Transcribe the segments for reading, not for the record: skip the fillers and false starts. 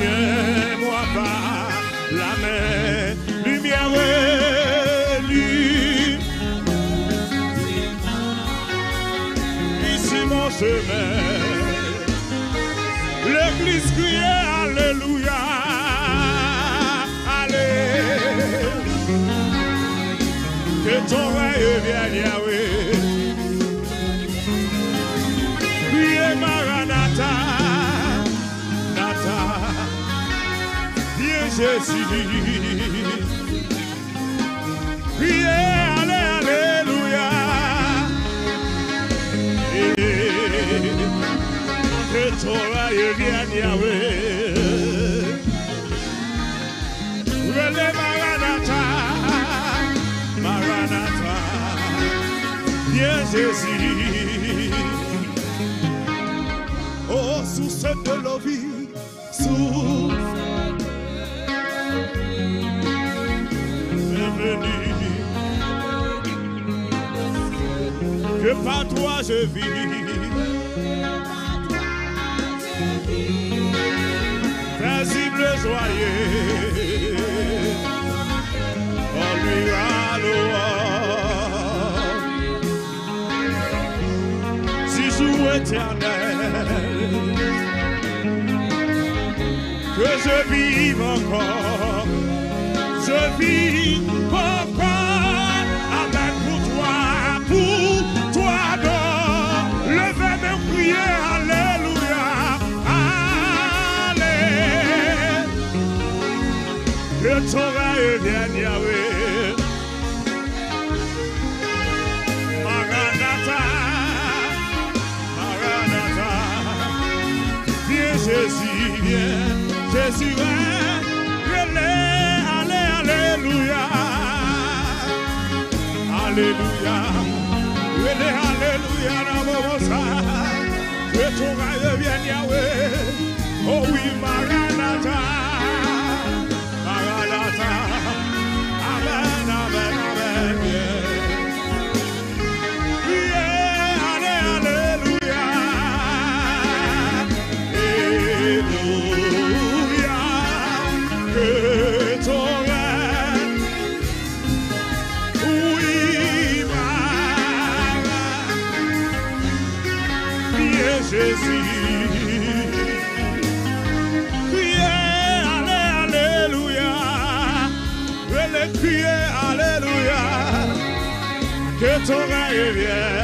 tiens-moi par la main, lumière venue. Ici mon chemin, l'église crie alléluia, allez, que ton règne vienne Yahweh. Priez Maranatha, Nata, viens Jésus. Priez, allez, alléluia. Que ton règne vienne Yahweh. Relais Maranatha, Maranatha, viens Jésus. Oh, source de la vie, source. Bienvenue. Que par toi je vis. Paisible, joyeux. Oh, lui à louange. Si jour éternel. Que je vive encore, je vis encore, amen pour toi donc, levez mes prières, alléluia, allez, que ton règne vienne Yahweh, Maranatha, Maranatha, viens Jésus, viens. Jésus, allez, alléluia, alléluia, alléluia, que ton règne vienne Yahweh, oh oui, Maranatha, Maranatha, amen, amen, amen, yeah, allez, alléluia, que ton règne, oui, viens Jésus, criez, allez, alléluia, venez crier, alléluia, que ton règne vienne.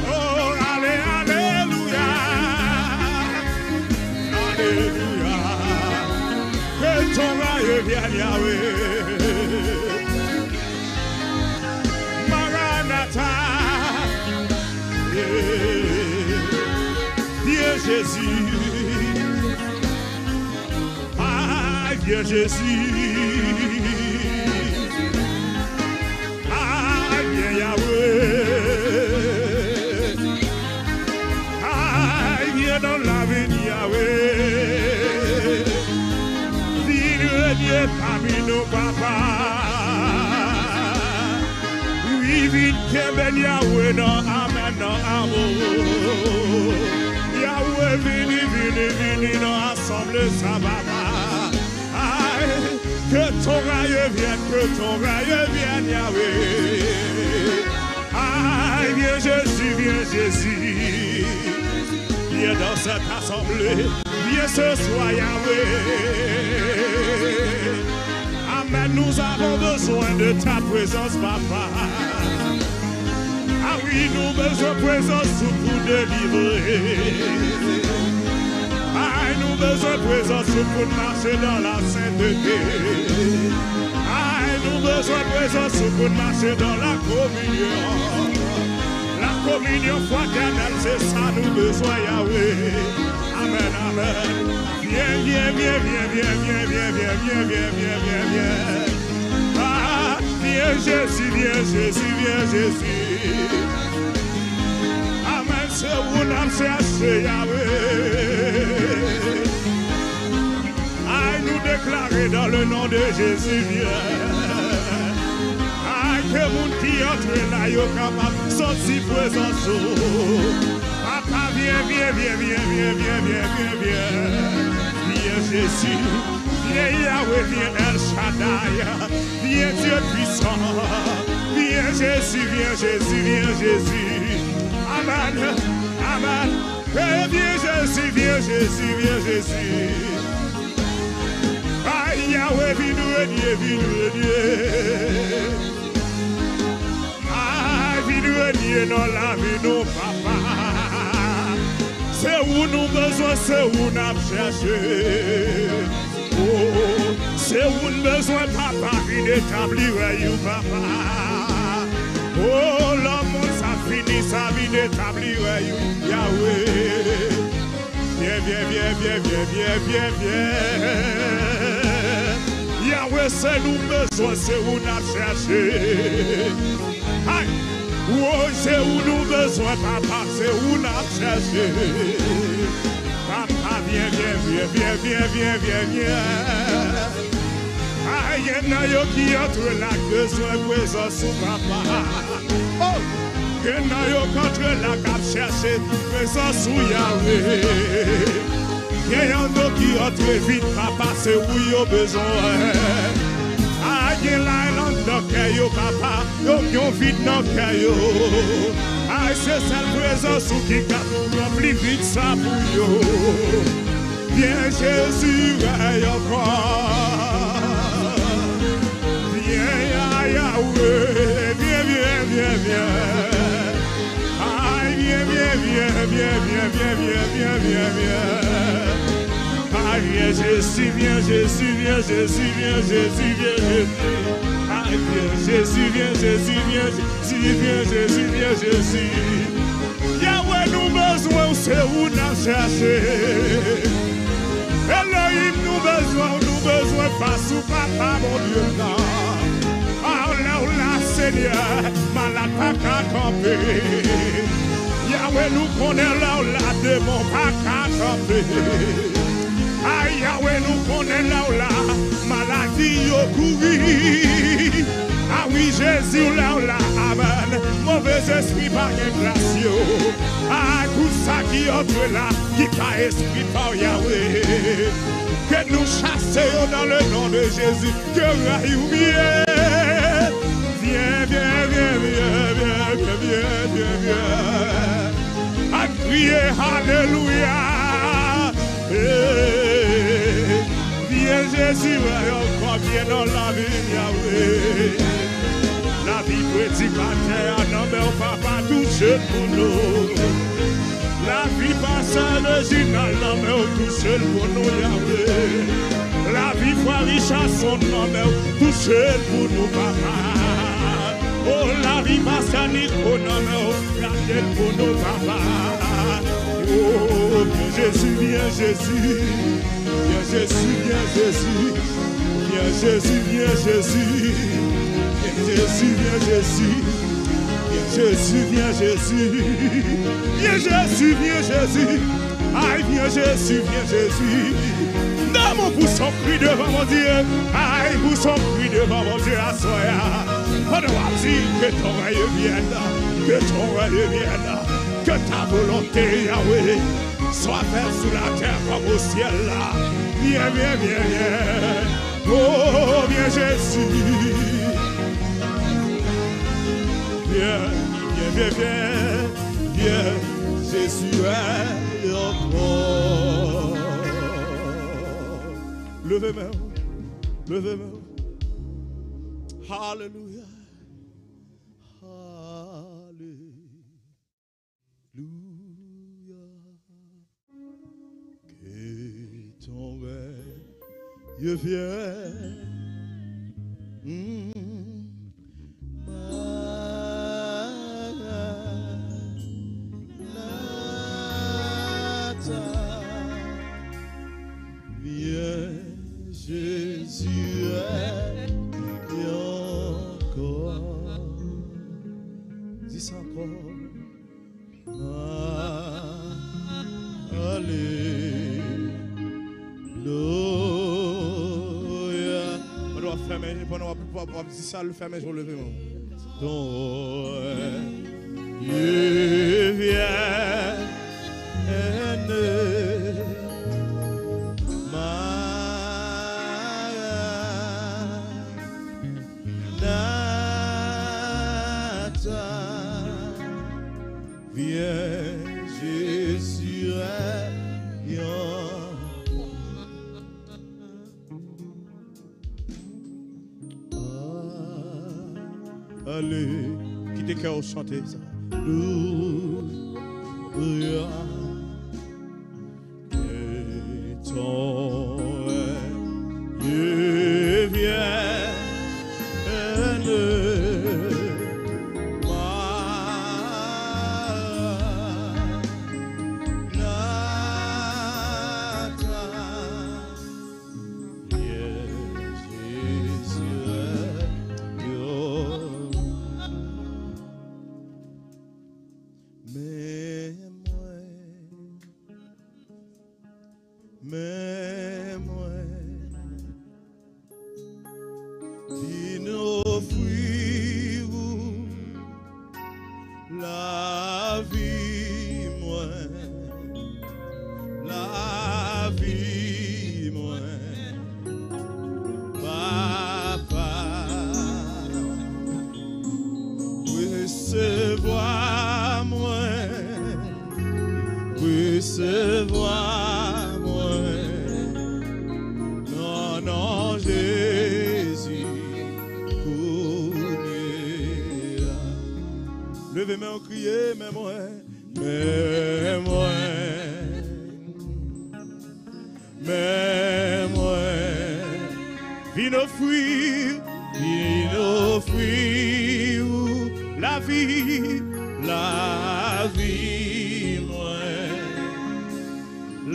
Oh, alléluia, alléluia, que ton règne vienne Yahweh, Maranatha, viens Jésus, ah, viens Jésus. Dans l'avenir, Yahweh, viens parmi nos papas. Oui, viens Yahweh, non, amen, non, amour. Yahweh, viens, non, assemble sa papa. Aïe, que ton règne vienne, Yahweh. Aïe, viens Jésus. Viens dans cette assemblée, viens ce soir Yahweh. Amen, nous avons besoin de ta présence, papa. Ah oui, nous avons besoin de présence pour délivrer. Ah, nous avons besoin de présence pour marcher dans la sainteté. Ah, nous avons besoin de présence pour marcher dans la communion. La communion fraternelle, c'est ça nous besoin, Yahweh. Amen, amen. Viens. Ah, viens Jésus. Amen, c'est où nous cherchons, Yahweh. Ah, nous déclarer dans le nom de Jésus, viens. Ah, que mon qui entre là, yo capable de sortir présence. Papa, viens, viens, viens, viens, viens, viens, viens, viens, viens. Viens Jésus, viens Yahweh, viens El Shaddai, viens Dieu puissant. Viens Jésus, viens Jésus, viens Jésus. Amen, amen. Viens Jésus, viens Jésus, viens Jésus. Ah, Yahweh, viens nous renier, viens nous renier. Ah, viens nous renier dans la vie, non, papa. C'est où nous besoin, c'est où nous avons cherché. Oh, c'est où nous besoin, papa, viens d'établir, papa. Oh, l'homme, ça finit sa vie d'établir, Yahweh. Viens, viens, viens, viens, viens, viens, viens, viens. Yahweh, c'est nous besoin, c'est où nous avons cherché. Aïe. Oh, c'est où nous besoin, papa, c'est où nous avons cherché. Papa, viens, viens, viens, viens, viens, viens, viens, viens. Aïe, y'en a qui entre la besoin présence sous papa. Oh, y'en a contre la cap chercher présence sous Yahweh. Y'en a qui entre vite papa, c'est où y'a besoin. Aïe, y'en a dans cœur papa, y'en vite dans cœur. Aïe, c'est celle présence sous qui cap remplit vite ça pour yo. Viens Jésus, aïe encore. Yahweh, viens, viens, viens, viens. Aïe, viens, viens, viens, viens, viens, viens, viens, viens, viens, viens. Aïe, viens Jésus, viens Jésus, viens Jésus, viens Jésus, viens Jésus. Aïe, viens Jésus, viens Jésus, viens Jésus, viens Jésus, viens Jésus. Yahweh, nous besoin, c'est où nous chercher. Elohim, nous besoin, face au papa, mon Dieu, là. Seigneur, malade pas qu'à camper. Yahweh nous connaît là, la démon pas qu'à camper. Ah, Yahweh nous connaît là, maladie yo couru. Ah oui, Jésus là, amen. Mauvais esprit par grâce yo. Ah, tout ça qui entre là, qui pas esprit par Yahweh. Que nous chassions dans le nom de Jésus, que raillou bien. Viens, viens, viens, viens, viens, viens, viens, viens, viens. À crier Alléluia. Viens Jésus, encore viens dans la vie, Yahweh. La vie prédicateur, non mais on va pas toucher pour nous. La vie passage originale, non mais on touche pour nous, Yahweh. La vie foi riche à son nom, mais on touche pour nous, papa. Oh, la vie passanique, oh non, non, la tête pour nos papas. Oh, viens Jésus, viens Jésus. Viens Jésus, viens Jésus. Viens Jésus, viens Jésus. Viens Jésus, viens Jésus. Viens Jésus, viens Jésus. Viens Jésus, viens Jésus. Aïe, viens Jésus, viens Jésus. Non, mon pouce son cri devant mon Dieu. Aïe, pouce son cri devant mon Dieu à soya. On doit dire que ton règne vienne, que ton règne vienne, que ta volonté, Yahweh, soit faite sous la terre comme au ciel. Viens, viens, viens, viens. Oh, viens Jésus. Viens, viens, viens, viens. Viens, Jésus est encore. Levez-moi, levez-moi. Hallelujah. Que ton règne vienne. Viens, Jésus est encore. Dis ça encore. Alléluia. on ferme, pendant qu'on va dire ça, le fermer, je vais lever. Dieu vient. Allez, quittez cœur chanter ça. Alléluia. Et ton Dieu vienne. Levez-moi, criez, mais moi, viens offrir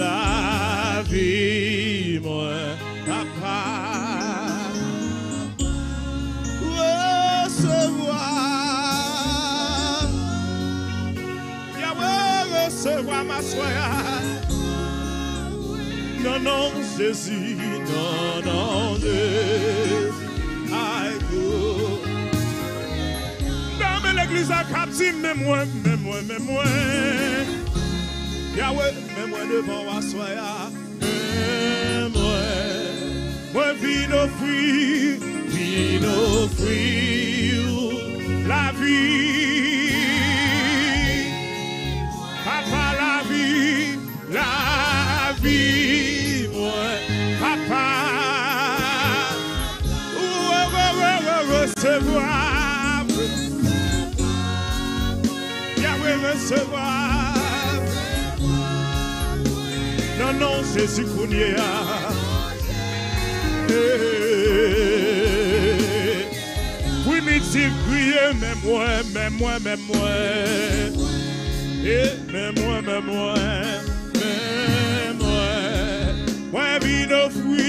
la vie, moi, papa, recevoir ma soeur. Non, non, Jésus, non, Jésus. Aïe, non, mais l'église a capté, mais moi. Yahweh, mais moi devant ma soeur. Moi, viens offrir la vie. Papa, la vie, moi, papa, recevoir, Yahweh, recevoir, non, Jésus, Kounia, oui, mais tu crier, mais moi, moi, viens offrir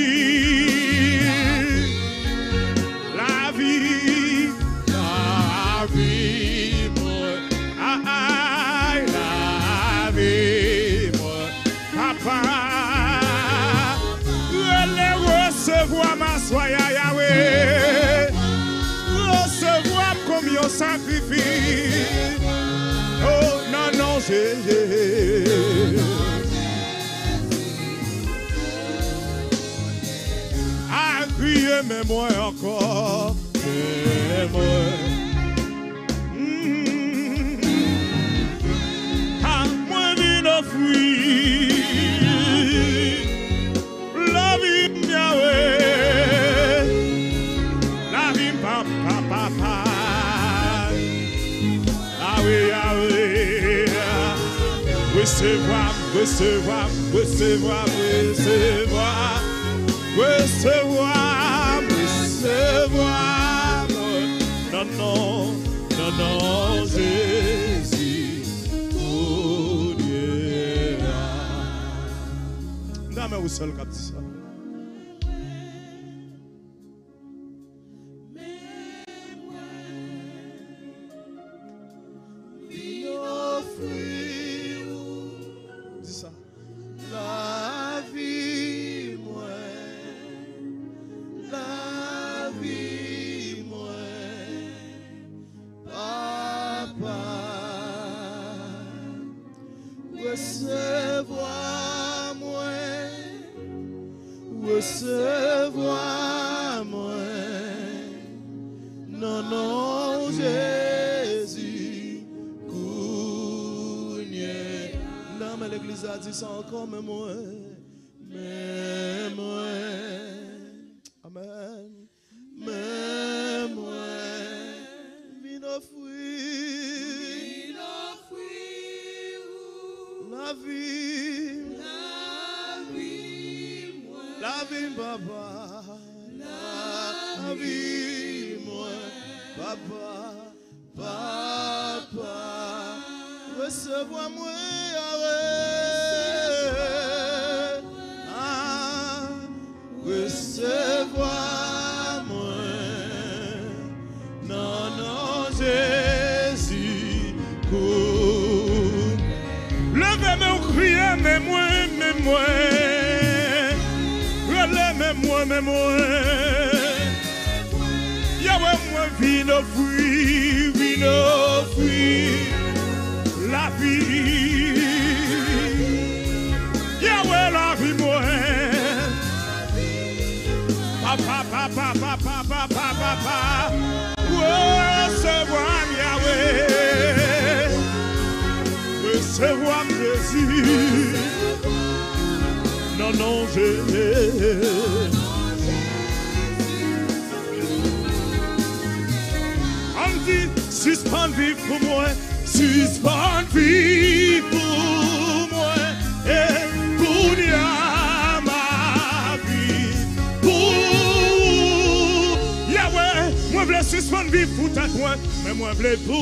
la vie, moi, la vie, moi, papa, allez recevoir ma soya, Yahweh, recevoir comme un sacrifice. Oh, non, Jésus. À crier, mais moi encore, mais moi. À moi, viens offrir la vie, Yahweh, la vie, papa. Ah oui. Recevoir, non, Jésus, oh Dieu. Non, mais où seul cap ça? La vie, moi, la recevoir moi. Non, non, Jésus, cougné. Non, mais l'église a dit ça encore, mais moi. Mais moi. Amen. Mais moi. Vine offrir. La vie. La vie, papa. La vie, moi. Papa. Papa. Recevoir-moi. Recevoir-moi. Non, non, Jésus. Levez-moi, criez, mais moi. Relève-moi, mais moi. Yahweh, moi, vine offrir la vie. Yahweh, la vie, moi. Papa. Recevoir Yahweh. Recevoir Jésus. Non, non, Jésus. On dit, suspend vivre pour moi. Suspend vivre pour moi. Et pour ma vie. Pour Yahweh. Moi, je veux suspendre vivre pour ta toi. Mais moi, je veux pour.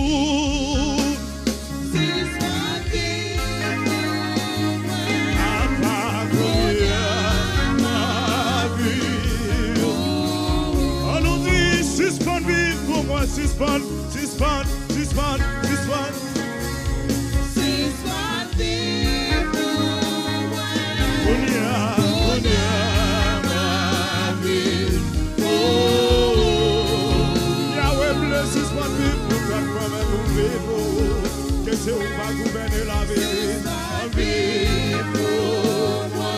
Suspend vivre pour moi, suspend vivre pour moi. Ma vie. Yahweh bless, suspend vivre pour toi, toi-même nous vivons. Que c'est où va gouverner la vie. Vivre pour moi.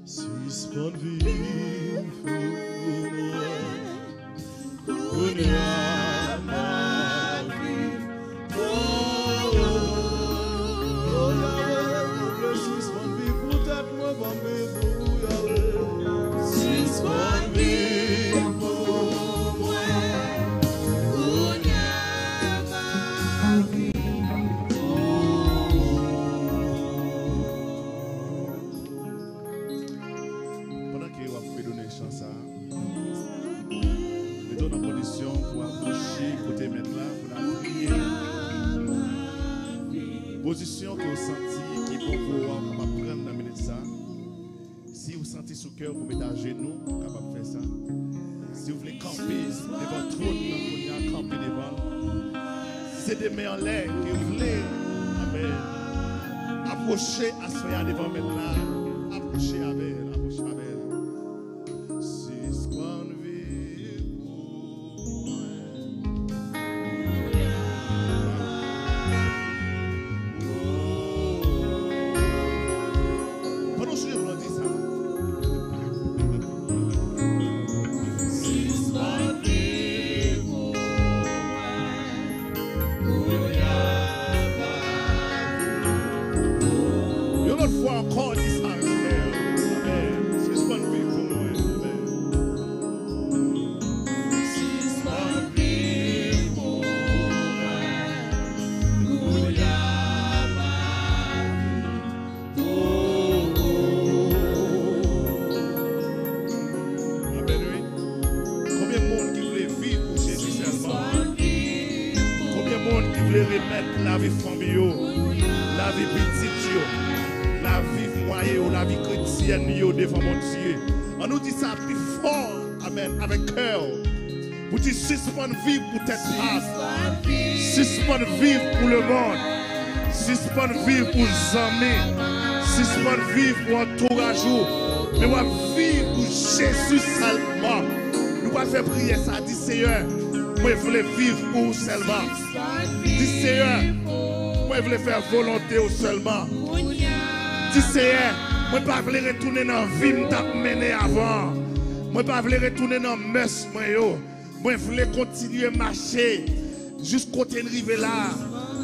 Suspend vivre pour moi, ma vie. Suspend vivre pour tête moi, suspend vivre pour moi, ma vie. Mettons dans position pour approcher côté maintenant pour la prière. Position que vous sentez qui pour vous capable prendre dans la minute ça. Si vous sentez sous cœur, vous mettez à genoux, capable de faire ça. Si vous voulez camper devant trop de temps, vous camper devant. C'est des mains en l'air que vous voulez. Amen. Approchez à soya devant maintenant. Approchez avec elle. La vie familiale, la vie petite, la vie moyenne, la vie chrétienne devant mon Dieu. On nous dit ça plus fort, amen, avec cœur. Pour dire suspendre vivre pour tête âme, suspendre vivre pour le monde, suspendre vivre pour les amis, suspendre vivre pour entourage. Nous allons vivre pour Jésus seulement. Nous allons va faire prier ça. Dis Seigneur, moi je voulais vivre pour vous seulement. Dis Seigneur, moi je voulais faire volonté au seulement. Dis Seigneur, moi je ne veux pas retourner dans la vie que je mené avant. Moi je ne veux pas retourner dans le mess. Moi je voulais continuer à marcher jusqu'au temps d'arriver là.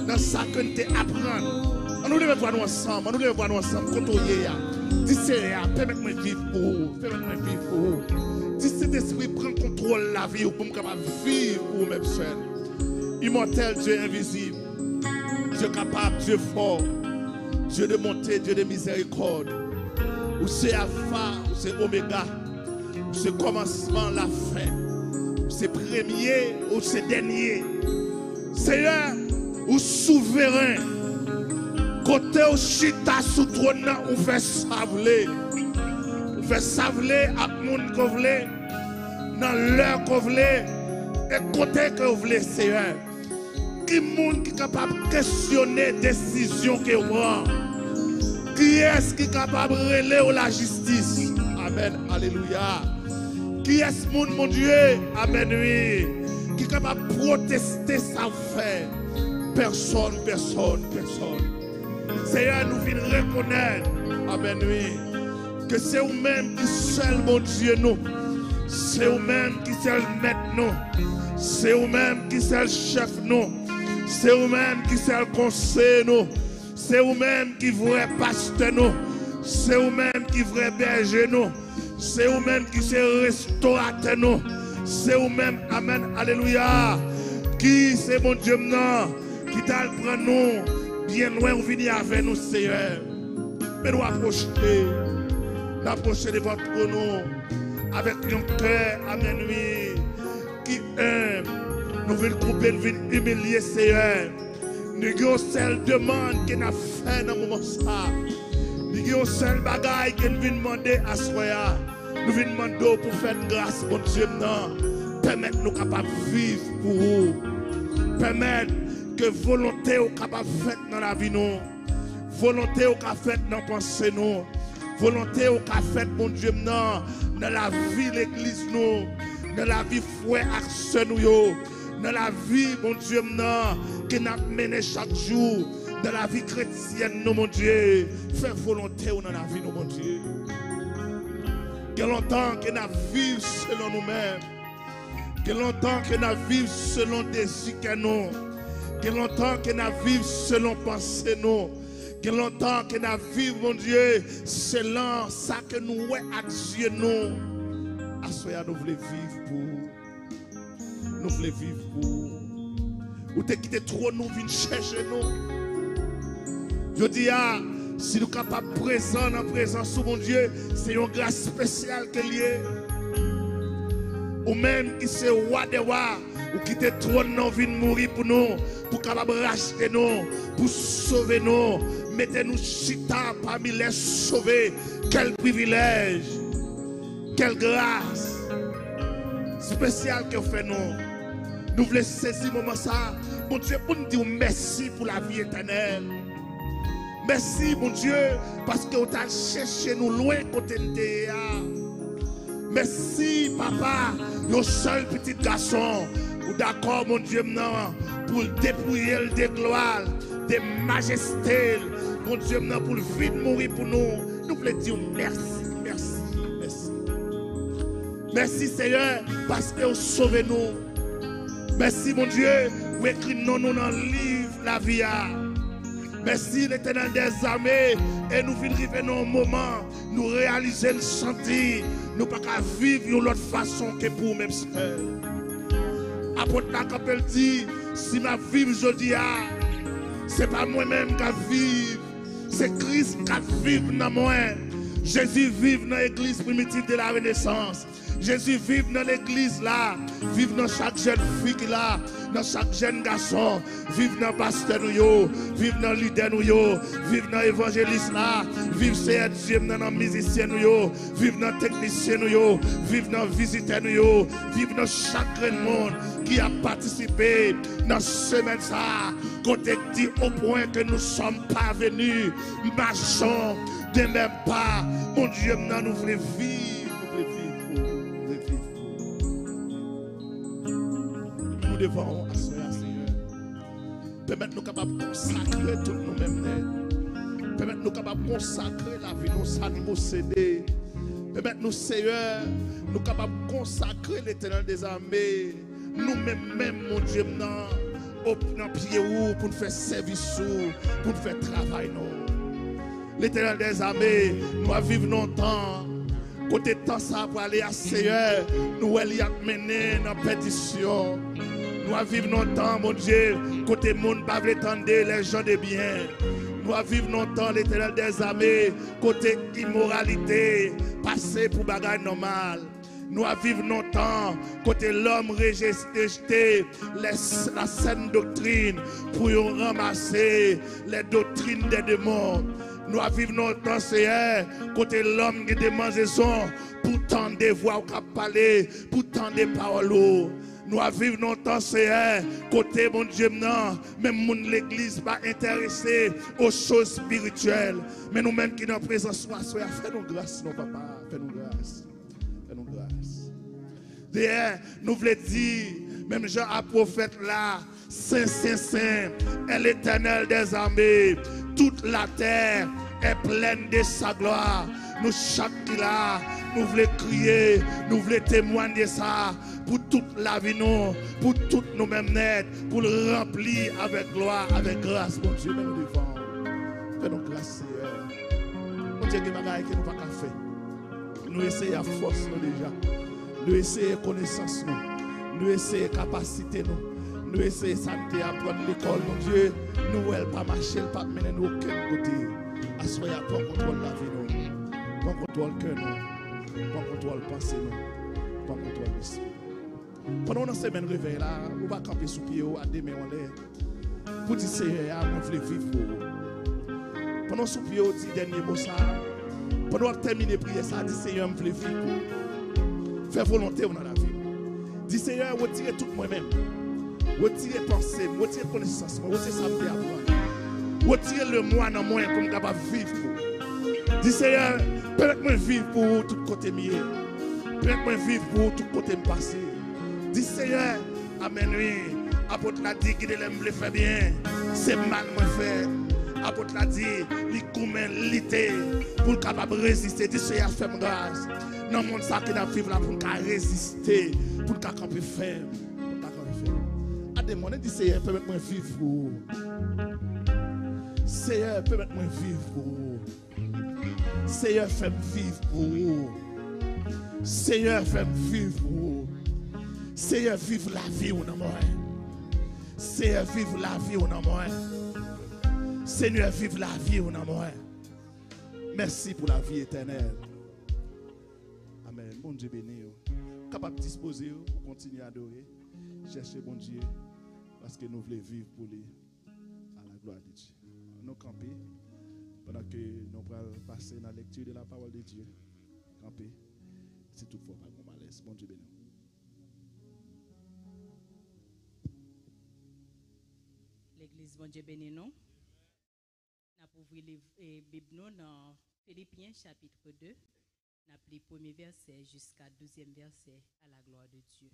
Dans ça que nous apprendre. On nous devons voir nous ensemble. On nous devons voir nous ensemble. Dis Seigneur, permets-moi de vivre pour vous. Permets-moi de vivre pour vous. Dis cet esprit prend contrôle de la vie pour me capable de vivre pour vous-même seul. Immortel, Dieu invisible. Dieu capable, Dieu fort. Dieu de bonté, Dieu de miséricorde. Ou c'est Alpha, ou c'est Oméga. Ou c'est commencement, la fin. Ou c'est premier, ou c'est dernier. Seigneur, ou souverain. Côté au chita sous trône, ou fait savler. Ou fait savler à monde qu'on voulait. Dans l'heure qu'on voulait. Et côté que vous voulez, Seigneur. Qui monde qui est capable de questionner les décisions que vous prenez? Qui est-ce qui est capable de relayer la justice? Amen. Alléluia. Qui est-ce monde, mon Dieu? Amen. Oui. Qui est capable de protester sa fait? Personne, personne, personne. Seigneur, nous venons reconnaître. Amen. Oui. Que c'est vous-même qui seul, mon Dieu, nous. C'est vous-même qui seul maître, nous. C'est vous-même qui seul chef, nous. C'est vous-même qui seul conseil, nous. C'est vous-même qui vrai pasteur, nous. C'est vous-même qui vrai berger, nous. C'est vous-même qui c'est restaurateur, nous. C'est vous-même, amen, alléluia. Qui c'est mon Dieu, non, qui t'a le prendre nous, bien loin, ou venir avec nous, Seigneur. Mais nous approcher de votre nom, avec un cœur, amen, oui, qui aime. Nous voulons couper, nous voulons humilier, Seigneur. Nous avons une seule demande qu'on a fait dans ce moment. Nous avons une seule bagaille que nous voulons demander à soi. Nous voulons demander pour faire grâce, mon Dieu. Permettre nous capables de vivre pour vous. Permettre que volonté soit capable de faire dans la vie. Volonté soit capable de faire dans la pensée. Volonté soit capable de faire, mon Dieu, dans la vie de l'église. Dans la vie frère et nous. Dans la vie, mon Dieu, que nous avons mené chaque jour, dans la vie chrétienne, mon Dieu, fais volonté dans la vie, mon Dieu. Que longtemps que nous vivons selon nous-mêmes, que longtemps que nous vivons selon des désirs que nous, que longtemps que nous vivons selon pensée nous, que longtemps que nous vivons, mon Dieu, selon ça que nous à Dieu nous. À ce nous voulons vivre pour nous voulons vivre pour ou te quitter trop nous venir chercher nous. Je dis si nous sommes capables de présent dans la présence de mon Dieu, c'est une grâce spéciale que lié. Ou même qui c'est roi des rois, ou qui te trône nous venir mourir pour nous, pour capable racheter nous, pour sauver nous, mettez-nous chita parmi les sauvés. Quel privilège, quelle grâce spéciale que vous faites nous. Nous voulons saisir ce moment ça, mon Dieu, pour nous dire merci pour la vie éternelle. Merci, mon Dieu, parce que vous avez cherché nous loin côté de merci, papa, le seul petit garçon, ou d'accord, mon Dieu, non, pour dépouiller le gloire, de majesté, mon Dieu, non, pour le vide mourir pour nous. Nous voulons dire merci, merci, merci. Merci, Seigneur, parce que vous sauvez nous. Merci, mon Dieu, vous écrivez nous dans le livre la vie. Merci, l'Éternel des armées. Et nous venons arriver dans un moment, nous réaliser le sentir. Nous ne pouvons pas vivre de l'autre façon que pour nous-mêmes. Apôtre Capel dit, si ma vie aujourd'hui, ce n'est pas moi-même qui vive, c'est Christ qui vive dans moi. Jésus vit dans l'église primitive de la Renaissance. Jésus vit dans l'église là, vive dans chaque jeune fille qui là, dans chaque jeune garçon, vive dans pasteur nous, vive dans leader nous, vive dans évangéliste là, vive CRG dans musicien nous, vive dans technicien nous, vive dans visiteur nous, vive dans chaque monde qui a participé dans cette semaine ça, côté dit au point que nous sommes parvenus, marchons de même pas, mon Dieu, nous voulons vivre. devons asseoir, Seigneur. Permettre-nous capables de consacrer tout nous-mêmes. Permettre-nous capables de consacrer la vie, nous, ça nous posséder. Permettre-nous, Seigneur, nous capables de consacrer l'Éternel des armées. Nous-mêmes, mon Dieu, au pied pour nous faire service, pour nous faire travail. L'Éternel des armées, nous vivons longtemps. Côté temps, ça pour aller à Seigneur, nous allons mener dans la perdition. Nous vivons longtemps, mon Dieu, côté monde, pas attendre les gens de bien. Nous vivons longtemps, l'Éternel des armées, côté immoralité, passer pour bagaille normale. Nous vivons longtemps, côté l'homme rejeté la saine doctrine pour ramasser les doctrines des démons. Nous vivons longtemps, Seigneur, côté l'homme qui demande raison pour tant de voix qui parler, pour tant de paroles. Nous vivons longtemps, Seigneur, côté mon Dieu, même l'église pas intéressée aux choses spirituelles. Mais nous-mêmes qui nous présence, fais-nous grâce, non, papa, fais-nous grâce. Fais-nous grâce. D'ailleurs, nous voulons dire, même Jean a prophète là, Saint, Saint, Saint, est l'Éternel des armées. Toute la terre est pleine de sa gloire. Nous, chaque là, nous voulons crier, nous voulons témoigner ça pour toute la vie, nous, pour toutes nous-mêmes net, pour le remplir avec gloire, avec grâce. Mon Dieu, nous devons. Fais-nous grâce, Seigneur. Mon Dieu, qui bagaille que nous pas faire. Nous essayons à force, nous déjà. Nous essayons connaissance, nous essayons capacité, nous essayons santé, apprendre l'école, mon Dieu. Nous ne pas marcher, pas mener nous aucun côté. Assoyez à ton contrôle la vie, nous. Ton contrôle cœur, nous. Ton contrôle pensée, nous. Ton contrôle l'esprit. Pendant une semaine réveil là, on va camper sous pied à demain en l'air. Pour dire Seigneur, on veut vivre pour vous. Pendant sous pied, on dit dernier mot ça. Pendant terminer la prière, ça dit Seigneur, on veut vivre pour vous. Faire volonté dans la vie. Dis Seigneur, retirez tout moi-même. Retirez pensée, retirez connaissance, retirez ça me apprendre. Retirez le moi dans moi comme capable de vivre pour. Dis Seigneur, permettez-moi vivre pour vous tout côté mieux. Permettez-moi vivre pour vous tout côté me passer. Dis Seigneur, amen oui. Apôtre l'a dit qu'il le fait bien. C'est mal moi faire. Apôtre l'a dit, il commet l'été pour le capable de résister. Dis Seigneur, fais-moi grâce. Dans le monde ça qui n'a vivre là pour nous résister, pour nous camper ferme. Demandez, dit Seigneur, permettez-moi vivre pour vous. Seigneur, permettez-moi vivre pour vous. Seigneur, fais-moi vivre pour vous. Seigneur, fais-moi vivre pour vous. Seigneur, vive la vie ou non moi. Seigneur, vive la vie ou non moi. Seigneur, vive la vie ou non moi. Merci pour la vie éternelle. Amen. Bon Dieu béni. Capable de disposer pour continuer à adorer. Cherchez bon Dieu. Parce que nous voulons vivre pour lui à la gloire de Dieu. Nous camper pendant que nous allons passer dans la lecture de la parole de Dieu. Camper. Si toutefois pas de malaise. Bon Dieu béni. L'église, bon Dieu béni nous. Nous avons ouvert la Bible dans Philippiens chapitre 2. Nous avons le premier verset jusqu'à 12e verset à la gloire de Dieu.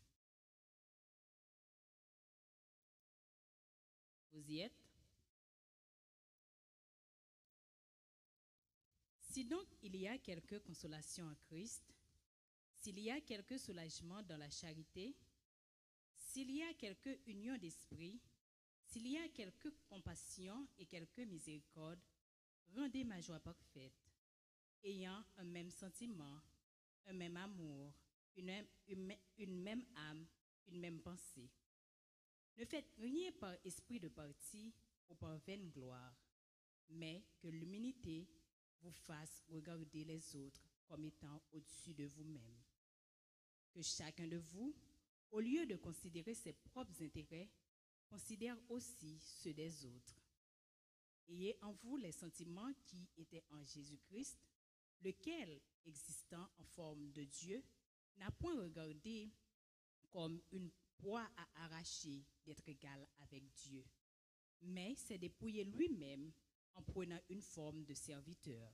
Vous y êtes? Si donc il y a quelque consolation en Christ, s'il y a quelque soulagement dans la charité, s'il y a quelque union d'esprit, s'il y a quelque compassion et quelque miséricorde, rendez ma joie parfaite, ayant un même sentiment, un même amour, une même âme, une même pensée. Ne faites rien par esprit de parti ou par vaine gloire, mais que l'humilité vous fasse regarder les autres comme étant au-dessus de vous-même. Que chacun de vous, au lieu de considérer ses propres intérêts, considère aussi ceux des autres. Ayez en vous les sentiments qui étaient en Jésus-Christ, lequel, existant en forme de Dieu, n'a point regardé comme une proie à arracher d'être égal avec Dieu, mais s'est dépouillé lui-même en prenant une forme de serviteur,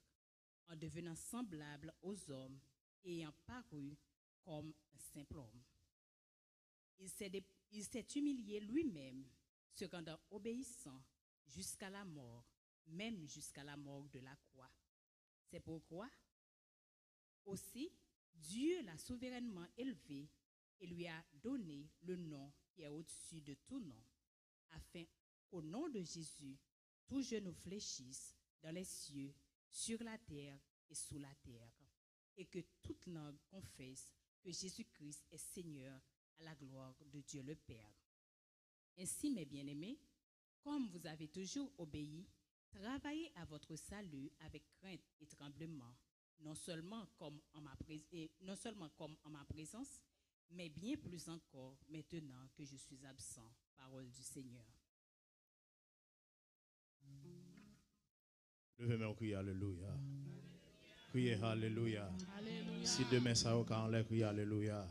en devenant semblable aux hommes et ayant paru comme un simple homme. il s'est humilié lui-même, se rendant obéissant jusqu'à la mort, même jusqu'à la mort de la croix. C'est pourquoi aussi Dieu l'a souverainement élevé et lui a donné le nom qui est au-dessus de tout nom, afin qu'au nom de Jésus, tout genou fléchisse dans les cieux, sur la terre et sous la terre, et que toute langue confesse que Jésus-Christ est Seigneur à la gloire de Dieu le Père. Ainsi, mes bien-aimés, comme vous avez toujours obéi, travaillez à votre salut avec crainte et tremblement, non seulement comme en ma présence, mais bien plus encore maintenant que je suis absent. Parole du Seigneur. Levez-moi, criez Alléluia. Criez Alléluia. Si demain ça au cas en l'air, criez Alléluia.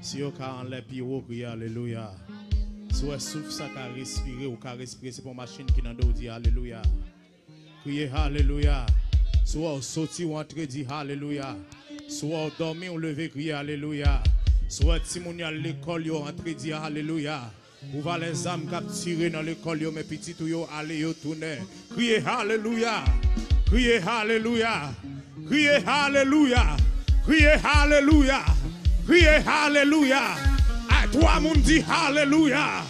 Si au cas en l'air, pire, criez Alléluia. Si vous souffle ça qu'à respirer ou qu'à respirer, c'est pour machine qui n'en doit dire Alléluia. Criez Alléluia. Si vous sorti ou entrer, dit Alléluia. Si vous dormi ou levé, criez Alléluia. Si vous êtes à l'école, vous entrez, dit Alléluia. Vous voyez les âmes capturées dans l'école, mes petits tuyaux, allez, tournez. Criez Alléluia. Criez Alléluia. Criez Alléluia. Criez Alléluia. Criez Alléluia. À toi, mon dit Alléluia.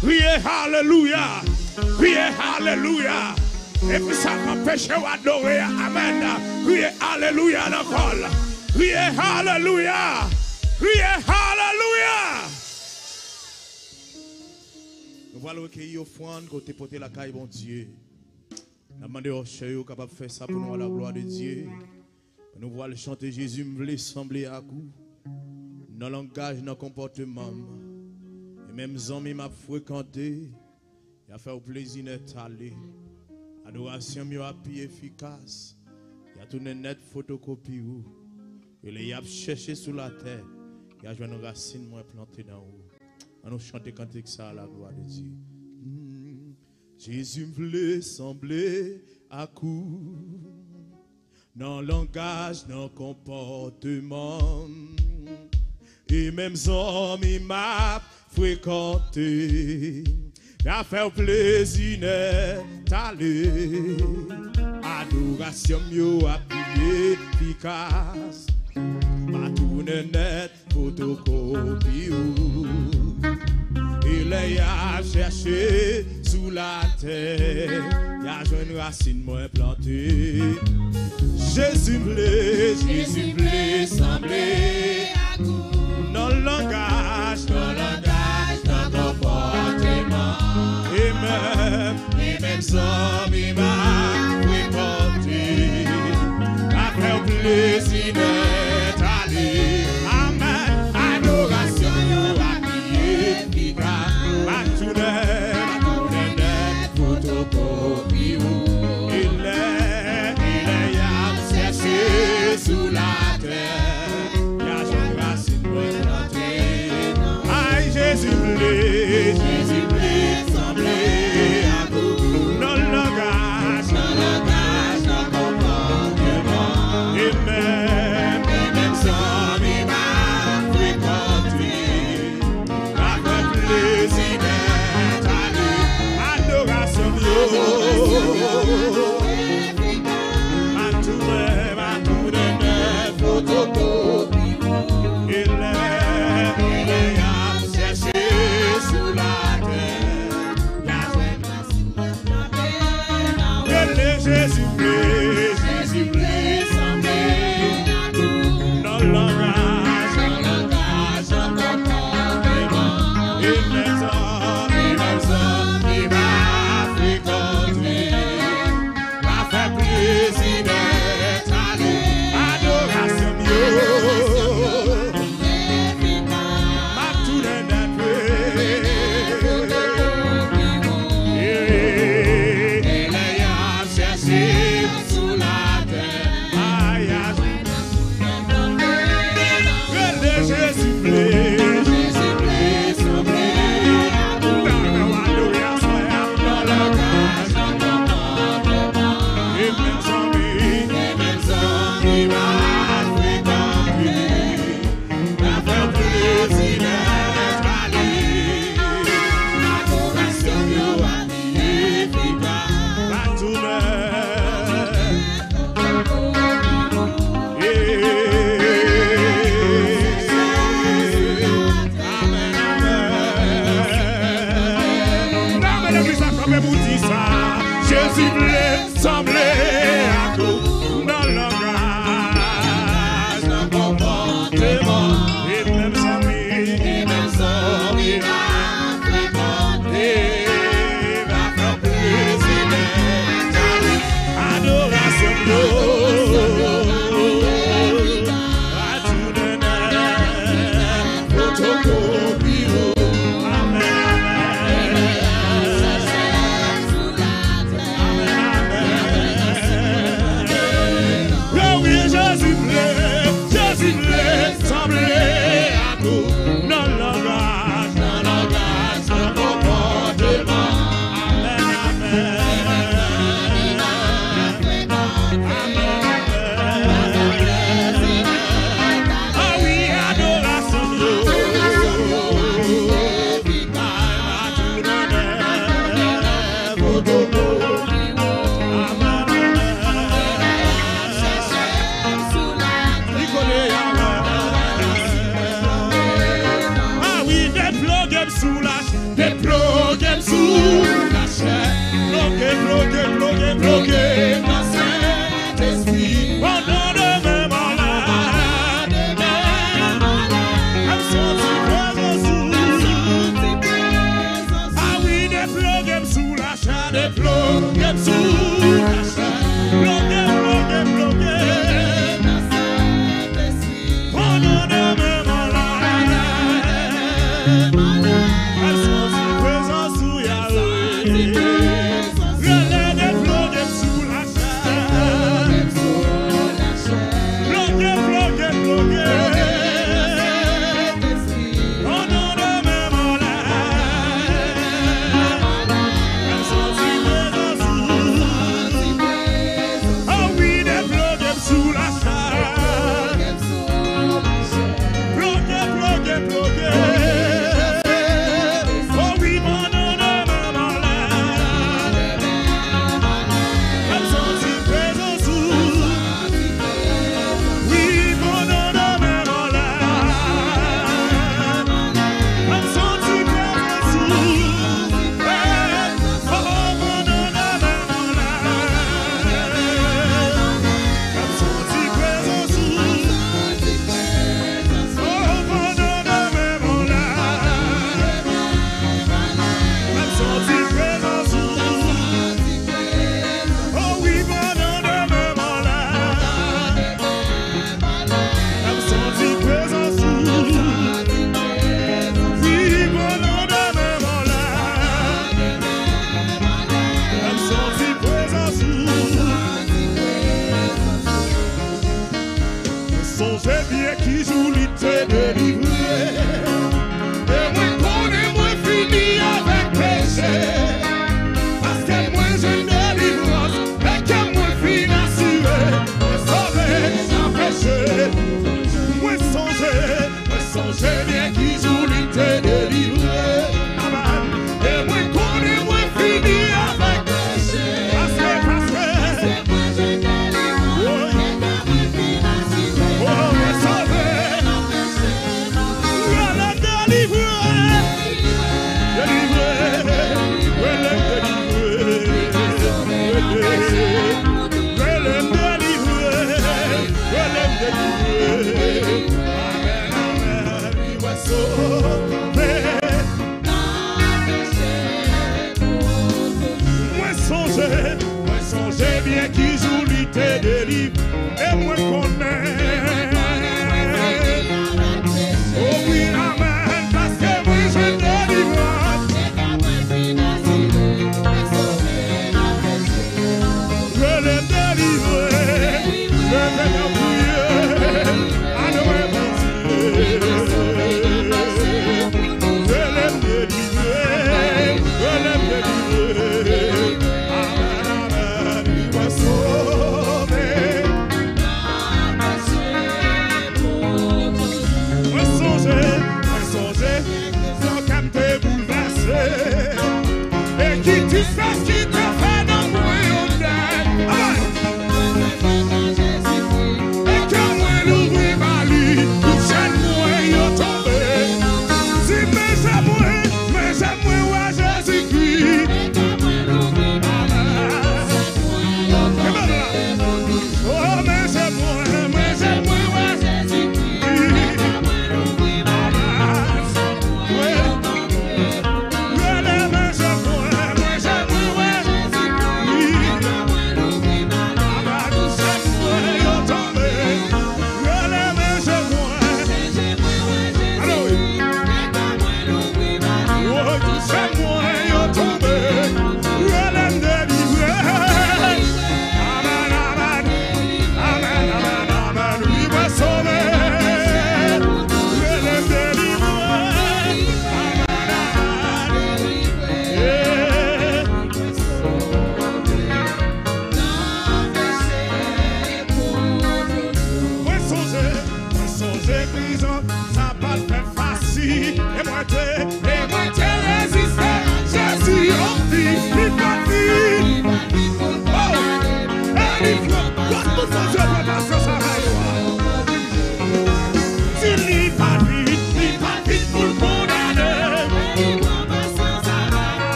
Criez Alléluia. Criez Alléluia. Et puis ça m'empêche d'adorer. Amen. Criez Alléluia dans le col. Criez Alléluia. Criez Alléluia. Nous voilà recueillir offrande côté porter la caille bon Dieu. Nous demandons au Seigneur capable de faire ça pour nous à la gloire de Dieu. Nous voilà chanter Jésus me voulait sembler à coup. Dans le langage, dans le comportement. Et même amis m'a fréquenté. Il a fait au plaisir d'être allé. Adoration mieux à pied efficace. Il a tourné net photocopie. Il a cherché sous la terre. Il a joué une racine moins plantée dans haut. On nous chante cantique ça à la gloire de Dieu. Jésus voulait sembler à coup. Dans le langage, dans le comportement. Et même hommes, il m'a fréquenté. Il a fait plaisir d'aller. Adoration mieux à pied efficace. Pas tourner net, photocopie. Il a cherché sous la terre. Il a joué une racine moins plantée. Jésus voulait sembler à coup. Dans le langage, dans le comportement. Et même hommes, il m'a fréquenté. Après au plaisir d'être allé. Amen. Adoration, à pied efficace. Ma tournette, photocopie. Il est cherché sous la terre. Il y a une racine pour planter. Aïe, Jésus voulait sembler à vous. Dans le langage. camper pour dire ça. Jésus voulait sembler à tout dans le langage, dans le comportement, et même sans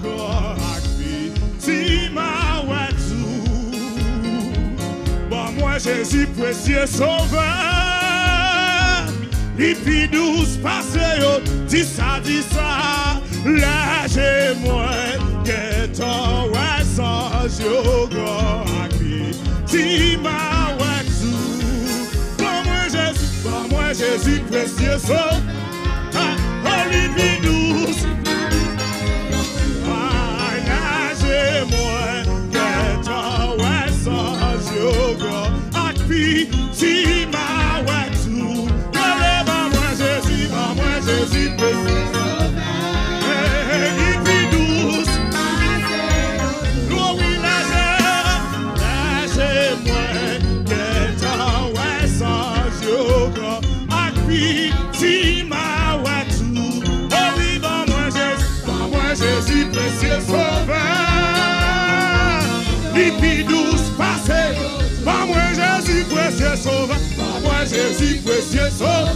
grand acquis. Si ma ouatou, bon moi Jésus précieux sauveur, lipi douce passe yo, dis ça, lâchez moi, que ton ouais sans yo grand acquis. Si ma ouatou, bon moi Jésus précieux sauveur, oh lipi douce. Si ma ouatou, moi Jésus peut et douce, l'eau oui lâchez-moi, que ta ouais sans yoga, si ma ouatou, oh oui, moi Jésus précieux sauveur, lipi douce passé. Pas moi Jésus précieux sauveur, pas moi Jésus précieux sauveur,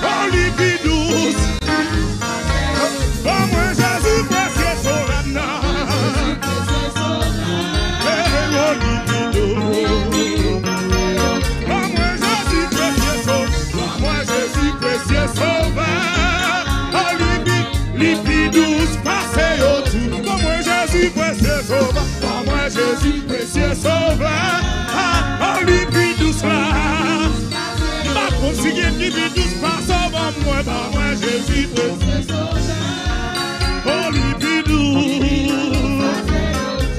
oh lipi douce, pas moi Jésus précieux sauveur, oh lipi douce, pas moi Jésus précieux sauveur, pas moi Jésus précieux sauveur, oh lipi douce, passez au tout, pas moi Jésus précieux sauveur, pas moi Jésus précieux sauveur. Oh, lipi douce là, ma consigne lipi douce passe avant moi, Jésus précieux sauveur. Oh, lipi douce,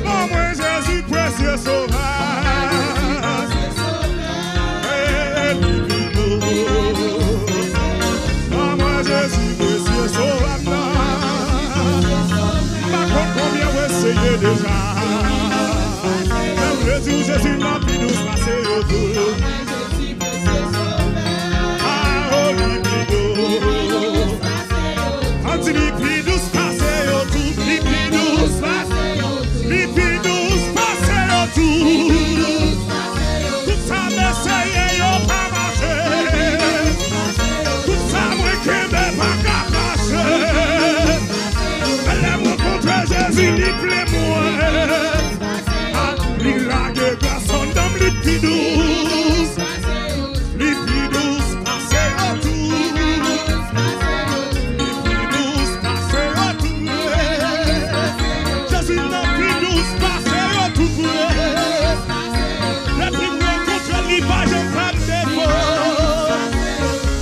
oh, moi Jésus précieux sauveur. Eh, lipi douce, oh, moi Jésus précieux sauveur. Ma compte combien vous essayez déjà. Jésus n'a plus douce passé au tout. Ah, oh, lipi douce. Anti-lipi douce passé au tout. Lipi douce passé au tout. Lipi douce passé au tout. Tout ça m'essaye, yo pas marché. Tout ça moi qui m'ai pas capaché. Elle me contre Jésus, il plaît moi. Milagre garçon d'homme lipi douce, passez au tout, lipi douce, passez au tout, Jésus lipi douce, passez au tout, les premiers contre l'image en femme des mots,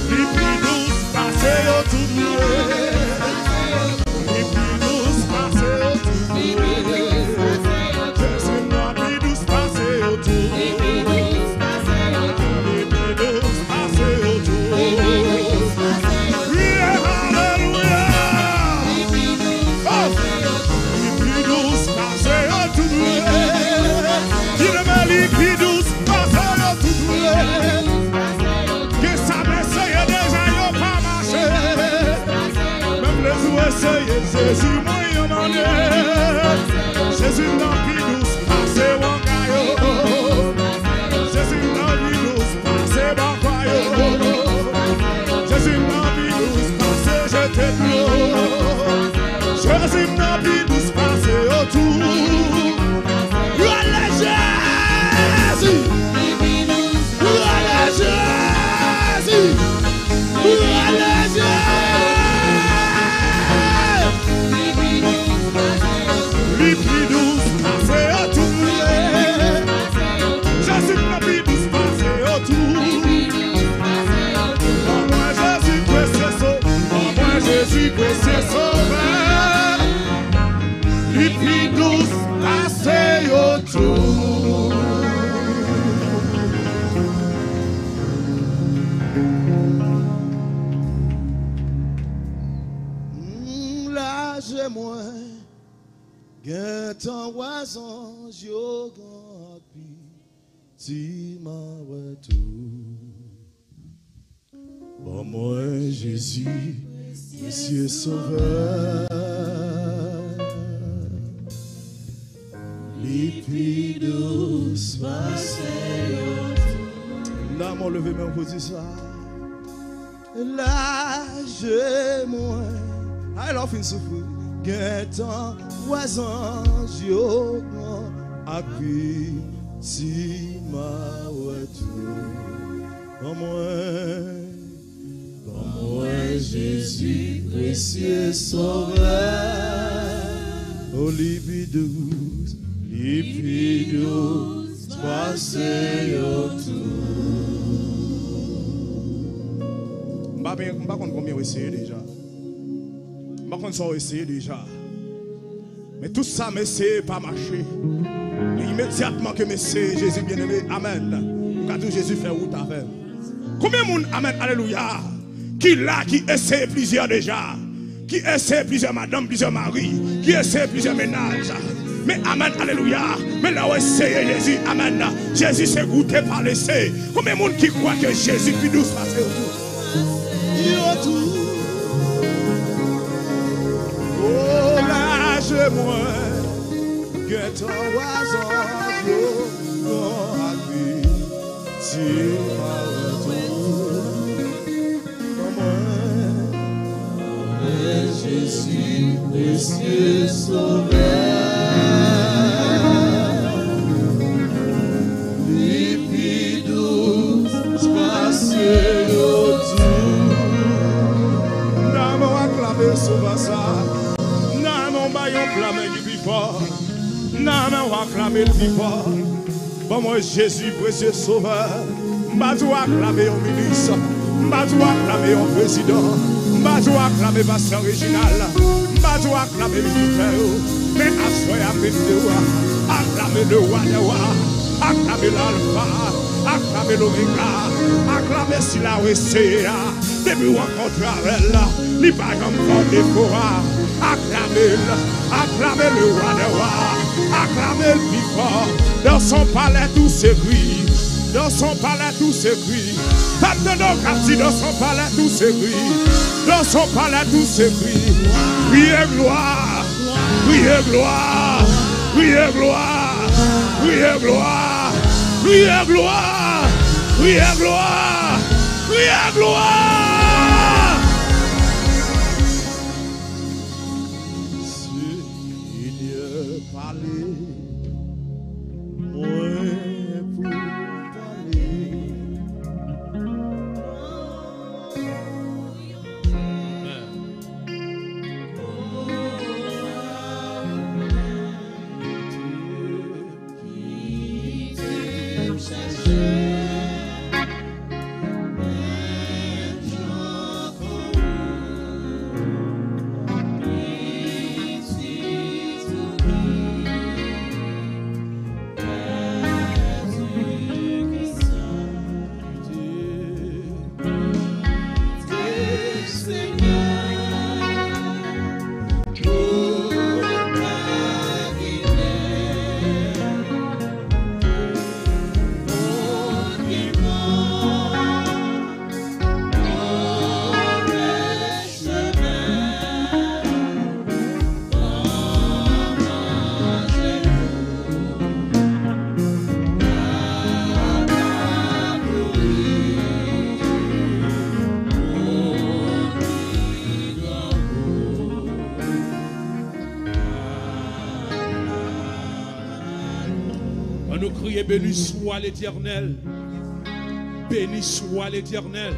lipi douce, passez au tout, lipi douce, passez au tout. Jésus m'a demandé, Jésus n'a plus douce, passez mon caillou. Jésus n'a plus douce, passez mon caillou. Jésus n'a plus douce, passez jeter de l'eau. Jésus n'a plus douce, passez autour. Allez Jésus, allez Jésus, allez Jésus. Lipi douce, passez au tout. Jésus n'a plus douce, passez au tout. Oh moi Jésus précieux sauveur, oh moi Jésus précieux sauveur. Lipi douce, passez au tout. Lâchez-moi. Gâtant oison, yo grand si ma tout. Bon moi Jésus, Monsieur Sauveur, lipi douce passé. Là mon levé même pour dire ça. Lâchez-moi. Alors fin souffrir. Getan wazan yo akwi si ma wetu. Moi Jésus précieux sauveur. Oh libidous, passez autour. Je ne sais pas combien vous essayez déjà. Je ne sais pas si vous essayez déjà. Mais tout ça, m'essaye pas marcher. Immédiatement que m'essaye, Jésus bien-aimé, Amen. Quand Jésus fait route avec. Combien de monde, Amen, Alléluia, qui là, qui essaie plusieurs déjà, qui essaie plusieurs madames, plusieurs maris, qui essaie plusieurs ménages. Mais Amen, Alléluia. Mais là où essaye Jésus, Amen. Jésus s'est goûté par l'essai. Combien de monde qui croit que Jésus puis nous passer autour? Oh, lâche-moi, que ton oiseau, oh, accueille, si ma Jésus, précieux sauveur, limpidou, spacieux autour. N'amon acclamé sauveur ça, n'amon baillon clamé du bifort, n'amon acclamé le bifort. Bon moi Jésus, précieux sauveur, m'badou acclamé au ministre, m'badou acclamé au président. M'badou acclamé pasteur original, m'badou acclamé militaire, mais assoyez avec Dieu, acclamé le roi des rois, acclamé l'alpha, acclamé l'oméga, acclamé si la recea, depuis rencontre avec elle, n'y pas comme défaut, acclamé le roi des rois, acclamé le plus fort, dans son palais tout s'écrit, dans son palais tout s'écrit. Pas de nos quartiers, dans son palais tout s'écrit. Dans son palais tout s'écrit. Priez gloire, priez gloire, priez gloire, priez gloire, priez gloire, priez gloire, priez gloire. Seigneur, parlez, moi pour parler. Béni soit l'Éternel, béni soit l'Éternel,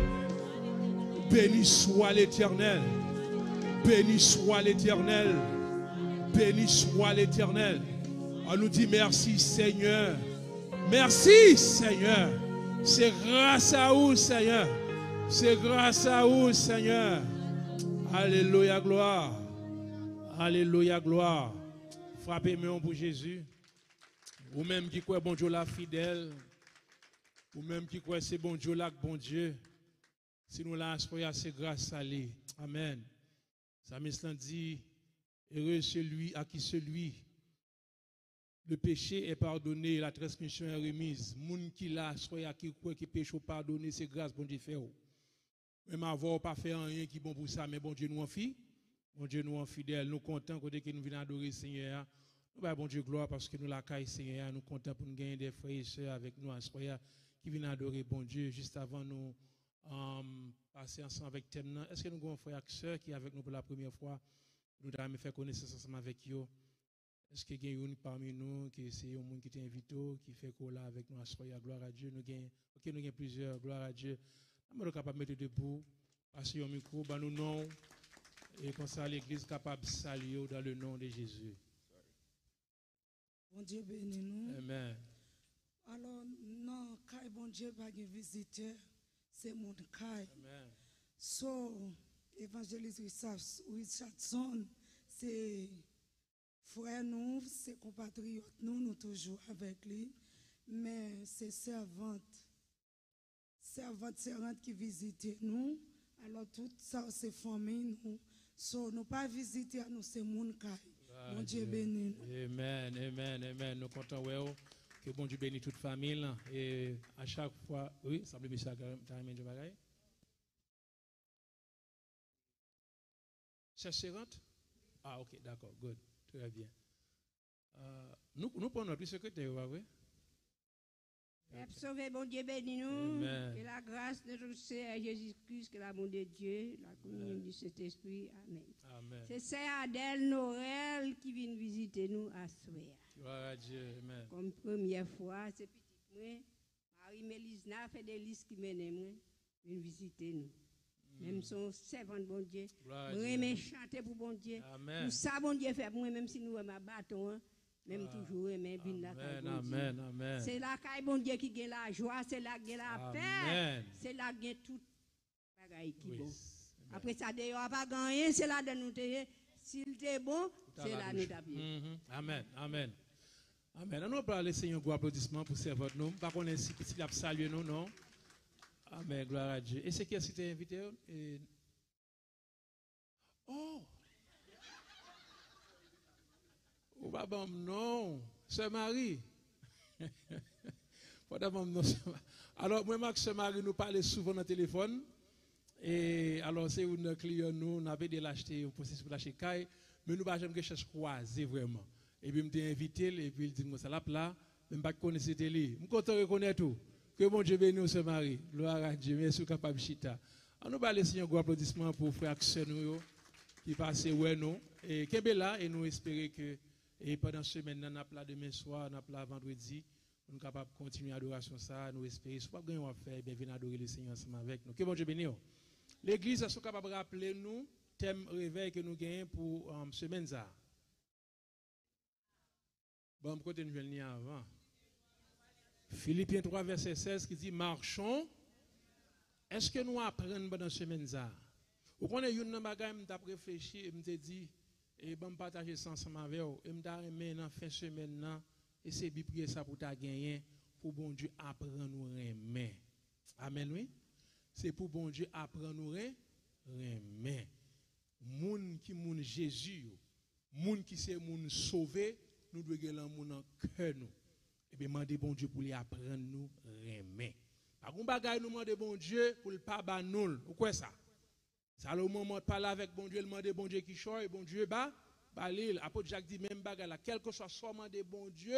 béni soit l'Éternel, béni soit l'Éternel, béni soit l'Éternel. On nous dit merci Seigneur, merci Seigneur, c'est grâce à vous Seigneur, c'est grâce à vous Seigneur. Alléluia gloire, alléluia gloire. Frappez-moi pour Jésus. Ou même qui croit bon Dieu la fidèle, ou même qui croit c'est bon Dieu là, bon Dieu, si nous l'avons c'est grâce à lui. Amen. Psalmiste dit, heureux celui à qui celui, le péché est pardonné, la transmission est remise. Moun qui l'a, soit qui croit qui péché pardonné, c'est grâce bon Dieu fait. Même avoir pas fait rien qui bon pour ça, mais bon Dieu nous en fit. Bon Dieu nous en fidèle, nous contents que nous venons adorer le Seigneur. Nous bon Dieu gloire parce que nous la caille Seigneur, nous comptons pour nous gagner des frères et sœurs avec nous à soir qui viennent adorer bon Dieu juste avant nous passer ensemble avec thème. Est-ce que nous avons un frère et sœur qui est avec nous pour la première fois? nous avons fait connaissance ensemble avec eux. Est-ce qu'il y a une parmi nous qui c'est un monde qui t'a invité, qui fait qu'on là avec nous à soir, gloire à Dieu. Nous avons plusieurs, gloire à Dieu. Nous sommes capables de mettre debout, passer au micro, nous nom, et comme ça l'église est capable de saluer dans le nom de Jésus. Bon Dieu bénis nous. Amen. Alors, non, quand bon Dieu va visiter, c'est mon cas. Amen. So, évangéliste Richardson, c'est frère nous, c'est compatriote nous toujours avec lui, mais c'est servante qui visite nous, alors tout ça c'est famille nous, so nous pas visiter nous c'est mon cas. Bon Dieu béni nous. Amen, amen, amen. Nous comptons que bon Dieu bénisse toute famille et à chaque fois, oui, ça me dit ça carrément bagaille. C'est servante? Ah ok, d'accord, good. Très bien. Nous prenons notre secrétaire, oui. Sauvé, bon Dieu béni nous. Amen. Que la grâce de notre Seigneur Jésus-Christ, que l'amour de Dieu, la communion du Saint-Esprit. Amen. Amen. C'est Sœur Adèle Norel qui vient visiter nous à Soir. Gloire à Dieu. Amen. Comme première fois, c'est petit moi, Marie-Mélisna fait des listes qui mènent moi, vient visiter nous. Même son servant bon Dieu. Moi aime chanter pour bon Dieu. Amen. Tout ça bon Dieu fait pour moi même si nous avons un bâton, même toujours aimer venir là. Amen, amen. C'est là qu'il bon Dieu qui gagne la joie, c'est là qu'il gagne la paix, c'est là qu'il gagne tout bagaille qui bon. Après ça d'ailleurs pas gagner, c'est là de nous te s'il t'est bon, c'est là nous t'appuyer. Amen, amen. Amen. Nous parlons Seigneur gros applaudissements pour servir nous. Pas qu'on est si petit la saluer nous non. Amen, gloire à Dieu. Et c'est qui s'était invité? Oh! Oh, papa, non. Sœur Marie. Alors, moi, Max, Sœur Marie, nous parlons souvent dans le téléphone. Et alors, c'est une client, nous avons de l'acheter, on processus pour l'acheter caille, mais nous n'avons pas chercher croiser vraiment. Et puis, je m'ai invité, et puis, il dit, ça là, là, je ne connais pas c'était lui. Je suis content de reconnaître tout. Que bon Dieu bénisse Sœur Marie. Gloire à Dieu. Merci capable chita. On nous parle Seigneur gros applaudissements pour frère Axel nous qui passe ouais nous et Kebela et nous espérer que et pendant ce semaine on a plat demain soir, on a plat vendredi, on est capable de continuer l'adoration ça, nous espérer soit bien on va faire bien venir adorer le Seigneur ensemble avec nous. Que bon Dieu bénisse. L'église est capable de rappeler nous thème réveil que nous gagnons pour semaine ça. Bon côté nous venir avant. Philippiens 3, verset 16 qui dit marchons. Est-ce que nous apprenons pendant la semaine ça? Vous connaissez une bagaille, je me réfléchi et me dit, et je partager ça ensemble avec vous. Et je me dans fin de semaine, et c'est bien prier ça pour ta gagner, pour bon Dieu apprendre nous aimer. Amen, oui? C'est pour bon Dieu apprendre nous aimer. Moun qui moun Jésus, moun qui c'est moun sauvé, nous devons gagner moun en cœur nous. Et bien, demander bon Dieu pour lui apprendre nous aimer. Par contre, bagaille nous demander bon Dieu pour le pas banul. Pourquoi ça? Ça le moment de parler avec bon Dieu, demander bon Dieu qui choisit, bon Dieu ba l'île. Apôtre Jacques dit même bagaille là, quel que soit seulement de bon Dieu,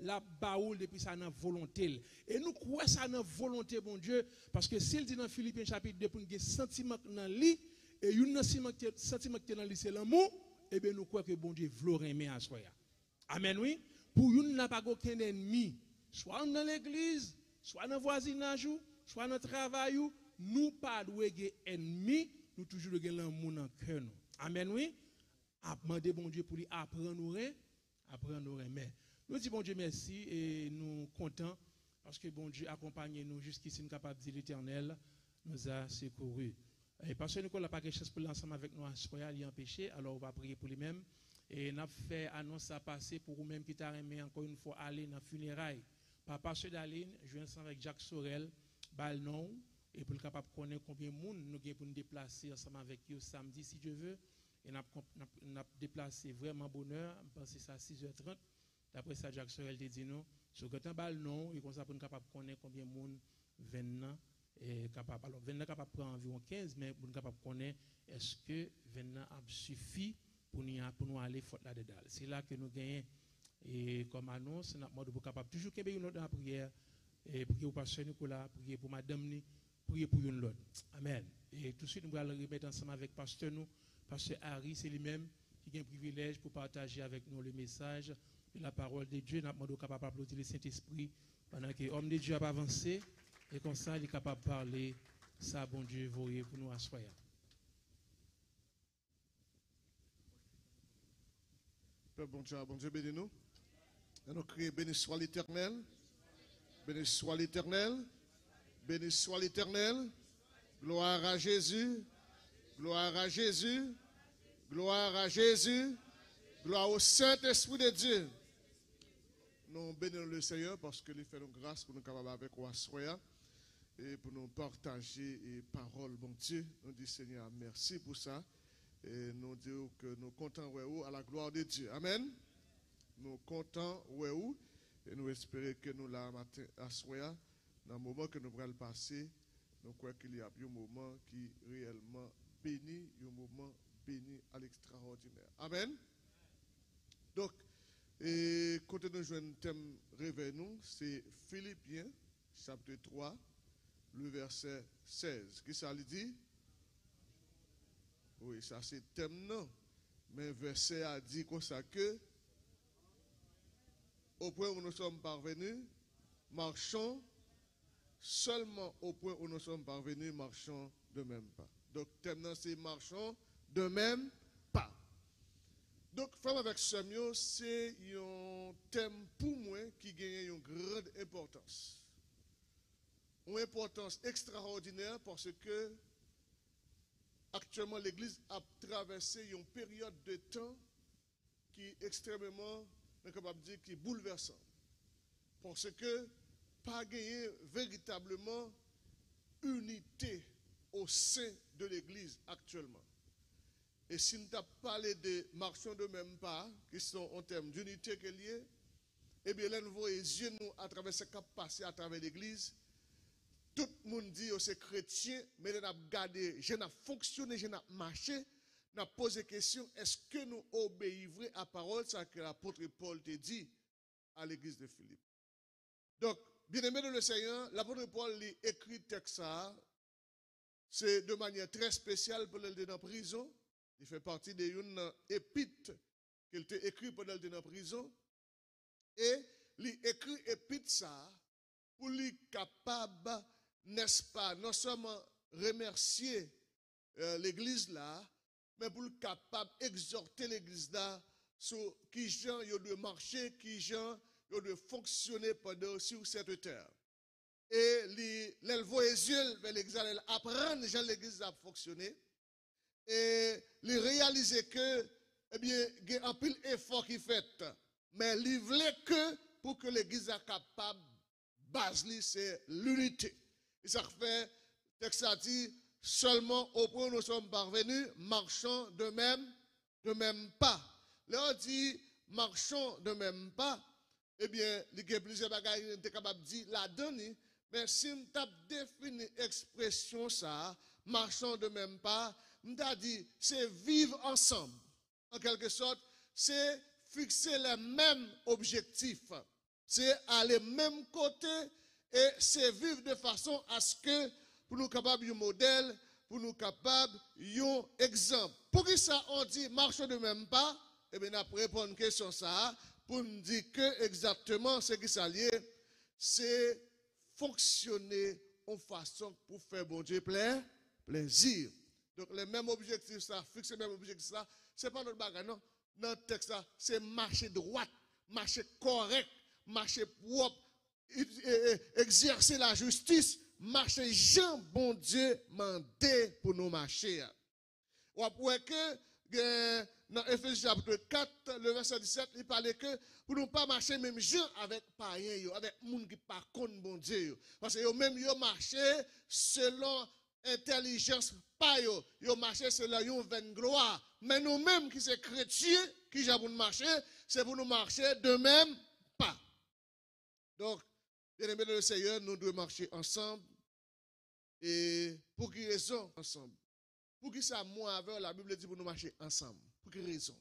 la baoul depuis ça dans volonté. Et nous croyons ça dans volonté bon Dieu parce que s'il dit dans Philippiens chapitre 2 pour nous sentiment dans lui et une sentiment qui dans lui c'est l'amour, et bien nous croyons que bon Dieu veut aimer à soi. Amen oui. Pour nous n'a pas aucun ennemi, soit dans l'église, soit dans le voisinage, soit dans le travail, nous pas de ennemi, nous toujours de l'amour dans le cœur. Amen, oui. Demander bon Dieu pour lui apprendre nous aimer. Nous disons bon Dieu merci et nous contents parce que bon Dieu accompagne nous jusqu'ici, nous capables de dire l'Éternel nous a secourus. Et parce que nous n'avons pas quelque chose pour l'ensemble avec nous à ce point, il est empêché, alors on va prier pour lui-même. Et nous avons fait annonce à passer pour vous-même qui t'a aimé encore une fois aller dans le funérailles. Papa Sedaline, je viens ensemble avec Jacques Sorel, Balnon, et pour le capable de connaître combien de monde nous avons pour nous déplacer ensemble avec eux samedi si Dieu veut. Et nous avons déplacé vraiment bonheur, je pense que c'est à 6h30. D'après ça, Jacques Sorel te dit nous, sur le temps Balnon, et comme ça pour nous capable de connaître combien de monde venant est capable. Alors, venant capable de prendre environ 15, mais pour nous capable de connaître est-ce que venant a suffi pour nous aller là-dedans. C'est là que nous gagnons et comme annonce, nous sommes capables toujours qu'il y ait une autre prière et pour que vous passiez Nicolas, prier pour madame, prier pour une autre. Amen. Et tout de suite, nous allons remettre ensemble avec pasteur nous, pasteur Harry, c'est lui-même qui a un privilège pour partager avec nous le message de la parole de Dieu. Nous demandons capable d'applaudir le Saint-Esprit pendant que l'homme de Dieu a avancé et comme ça, il est capable de parler. Ça, bon Dieu, voyez pour nous asseoir. Père bon Dieu, bénis nous. Et nous crions, béni soit l'Éternel. Béni soit l'Éternel. Béni soit l'Éternel. Gloire à Jésus. Gloire à Jésus. Gloire à Jésus. Gloire au Saint-Esprit de Dieu. Nous bénissons le Seigneur parce qu'il fait nous grâce pour nous capables avec Wassoya et pour nous partager les paroles, bon Dieu. Nous disons Seigneur, merci pour ça. Et nous disons que nous comptons à la gloire de Dieu. Amen. Nous comptons et nous espérons que nous la matin à Soya, dans le moment que nous allons passer, nous croyons qu'il y a un moment qui est réellement béni, un moment béni à l'extraordinaire. Amen. Donc, et quand nous jouons un thème réveil nous, c'est Philippiens, chapitre 3, le verset 16. Qui ça lui dit? Oui, ça c'est thème non. Mais verset a dit comme ça que au point où nous sommes parvenus, marchons seulement au point où nous sommes parvenus, marchons de même pas. Donc thème non c'est marchons de même pas. Donc frère avec Samuel, c'est un thème pour moi qui gagne une grande importance. Une importance extraordinaire parce que actuellement, l'Église a traversé une période de temps qui est extrêmement, capable de dire, qui est bouleversante. Parce que pas gagné véritablement unité au sein de l'Église actuellement. Et si nous avons parlé de marchons de même pas, qui sont en termes d'unité qui est liée, eh bien, là, nous voyons les yeux nous à travers ce qui a passé à travers l'Église. Tout le monde dit que c'est chrétien, mais nous avons gardé, je n'ai fonctionné, je n'ai marché, nous avons posé la question, est-ce que nous obéissons à la parole, ça que l'apôtre Paul te dit à l'église de Philippe. Donc, bien-aimé de le Seigneur, l'apôtre Paul écrit le texte, c'est de manière très spéciale pour l'aide dans la prison. Il fait partie d'une épître qu'il a écrit pendant l'aide dans la prison. Et il écrit épître ça pour lui capable, n'est-ce pas, non seulement remercier l'église là, mais pour le capable exhorter l'église là sur qui gens il doit marcher, qui gens il doit fonctionner pendant sur cette terre. Et elle voit les yeux vers l'église, elle apprend déjà l'église à fonctionner et il réaliser que eh bien il y a un pile effort qui fait, mais il voulait que pour que l'église soit capable, base c'est l'unité. Et ça fait texte a dit seulement au point où nous sommes parvenus, marchons de même pas. Là on dit marchons de même pas, eh bien, il y a plusieurs bagages qui sont capables de dire la donner, mais si on tape défini expression ça, marchons de même pas, on a dit c'est vivre ensemble. En quelque sorte, c'est fixer les mêmes objectifs, c'est aller même côté et c'est vivre de façon à ce que pour nous capables un modèle, pour nous capables un exemple. Pour qui ça on dit marchons de même pas, eh bien après répondre une question ça pour nous dire que exactement ce qui s'allie, c'est fonctionner en façon pour faire bon Dieu plaisir. Donc les mêmes objectifs ça, fixer les mêmes objectifs ça, c'est pas notre bagarre non. Dans le texte ça, c'est marcher droit, marcher correct, marcher propre, exercer la justice, marcher Jean bon Dieu mandé pour nous marcher. Ou après que dans Ephésiens chapitre 4, le verset 17, il parlait que pour nous pas marcher même gens avec païens, avec gens qui pas connaissent bon Dieu. Parce que eux même ils marché selon intelligence pas yo marché selon une vaine gloire. Mais nous mêmes qui sommes chrétiens, qui j'ai pour nous marcher, c'est pour nous marcher de même pas. Donc, bien aimé le Seigneur, nous devons marcher ensemble. Et pour quelle raison ensemble? Pour qui ça, moi, avec la Bible dit pour nous marcher ensemble? Pour quelle raison?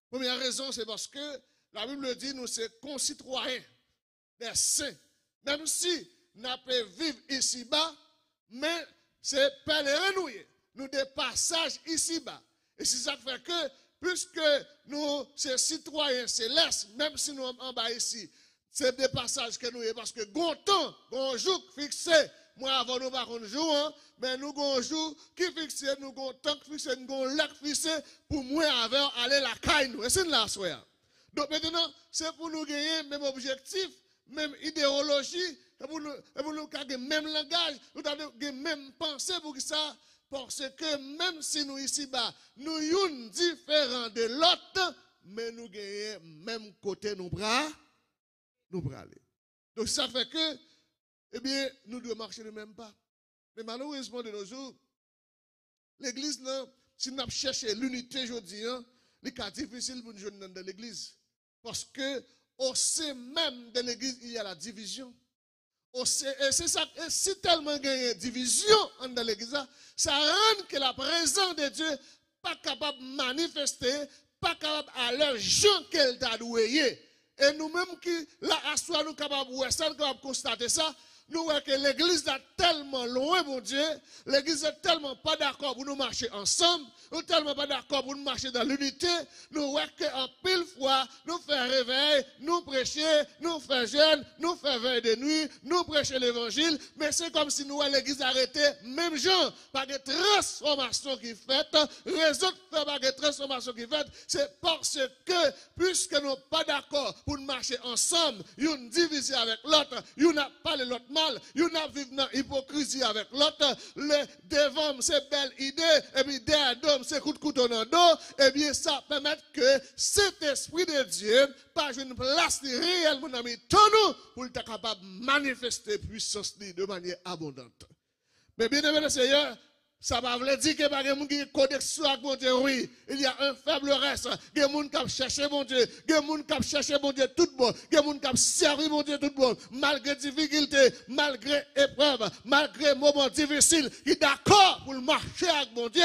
Première raison, c'est parce que la Bible dit nous sommes concitoyens des saints. Même si nous pouvons vivre ici-bas, mais c'est pèlerin nous des passages ici-bas. Et c'est ça qui fait que puisque nous, ces citoyens célestes, même si nous sommes en bas ici, c'est des passages que nous avons, parce que bon temps, bon jour fixé, moi avant nous pas un jour, hein, mais nous avons un jour qui fixé, nous avons un temps fixé, nous avons un lac fixé pour moi avant aller la caille nous. Et c'est là, soir. Donc maintenant, c'est pour nous gagner même objectif, même idéologie, et pour nous gagner même langage, nous avons même pensée pour ça. Parce que même si nous ici-bas, nous sommes différents de l'autre, mais nous gagnons même côté nous bras aller. Donc ça fait que, eh bien, nous devons marcher le même pas. Mais malheureusement de nos jours, l'église, si nous cherchons l'unité aujourd'hui, c'est difficile pour nous jouer dans l'église. Parce que au sein même de l'église, il y a la division. Et c'est ça, et si tellement il y a une division dans l'église, ça rend que la présence de Dieu pas capable de manifester, pas capable à leur gens qu'elle t'a doué. Et nous-mêmes qui, là, à soi, nous capables de constater ça, nous voyons que l'église est tellement loin, mon Dieu, l'église est tellement pas d'accord pour nous marcher ensemble, nous tellement pas d'accord pour nous marcher dans l'unité, nous voyons qu'en pile fois, nous faisons réveil, nous prêcher, nous faisons jeûne, nous faisons veille de nuit, nous prêchons l'évangile, mais c'est comme si nous voyons l'église arrêtée, même gens, pas de transformation qui fait, raison de faire pas de transformation qui fait, c'est parce que, puisque nous sommes pas d'accord pour nous marcher ensemble, une diviser avec l'autre, une n'a pas l'autre mal, une n'a vivre dans l'hypocrisie avec l'autre, le devant c'est belle idée, et puis derrière c'est coup de couteau dans le dos, et bien ça permet que cet esprit de Dieu, pas une place réelle, mon ami, nous pour être capable de manifester puissance de manière abondante. Mais bien aimé Seigneur, ça va veut dire que pas de monde qui connexion avec mon Dieu, oui. Il y a un faible reste. Il y a des gens qui cherchent mon Dieu. Il y a des gens qui cherchent mon Dieu tout bon. Il y a des gens qui servent mon Dieu tout bon. Malgré difficultés, malgré épreuves, malgré moments difficiles, qui est d'accord pour marcher avec mon Dieu,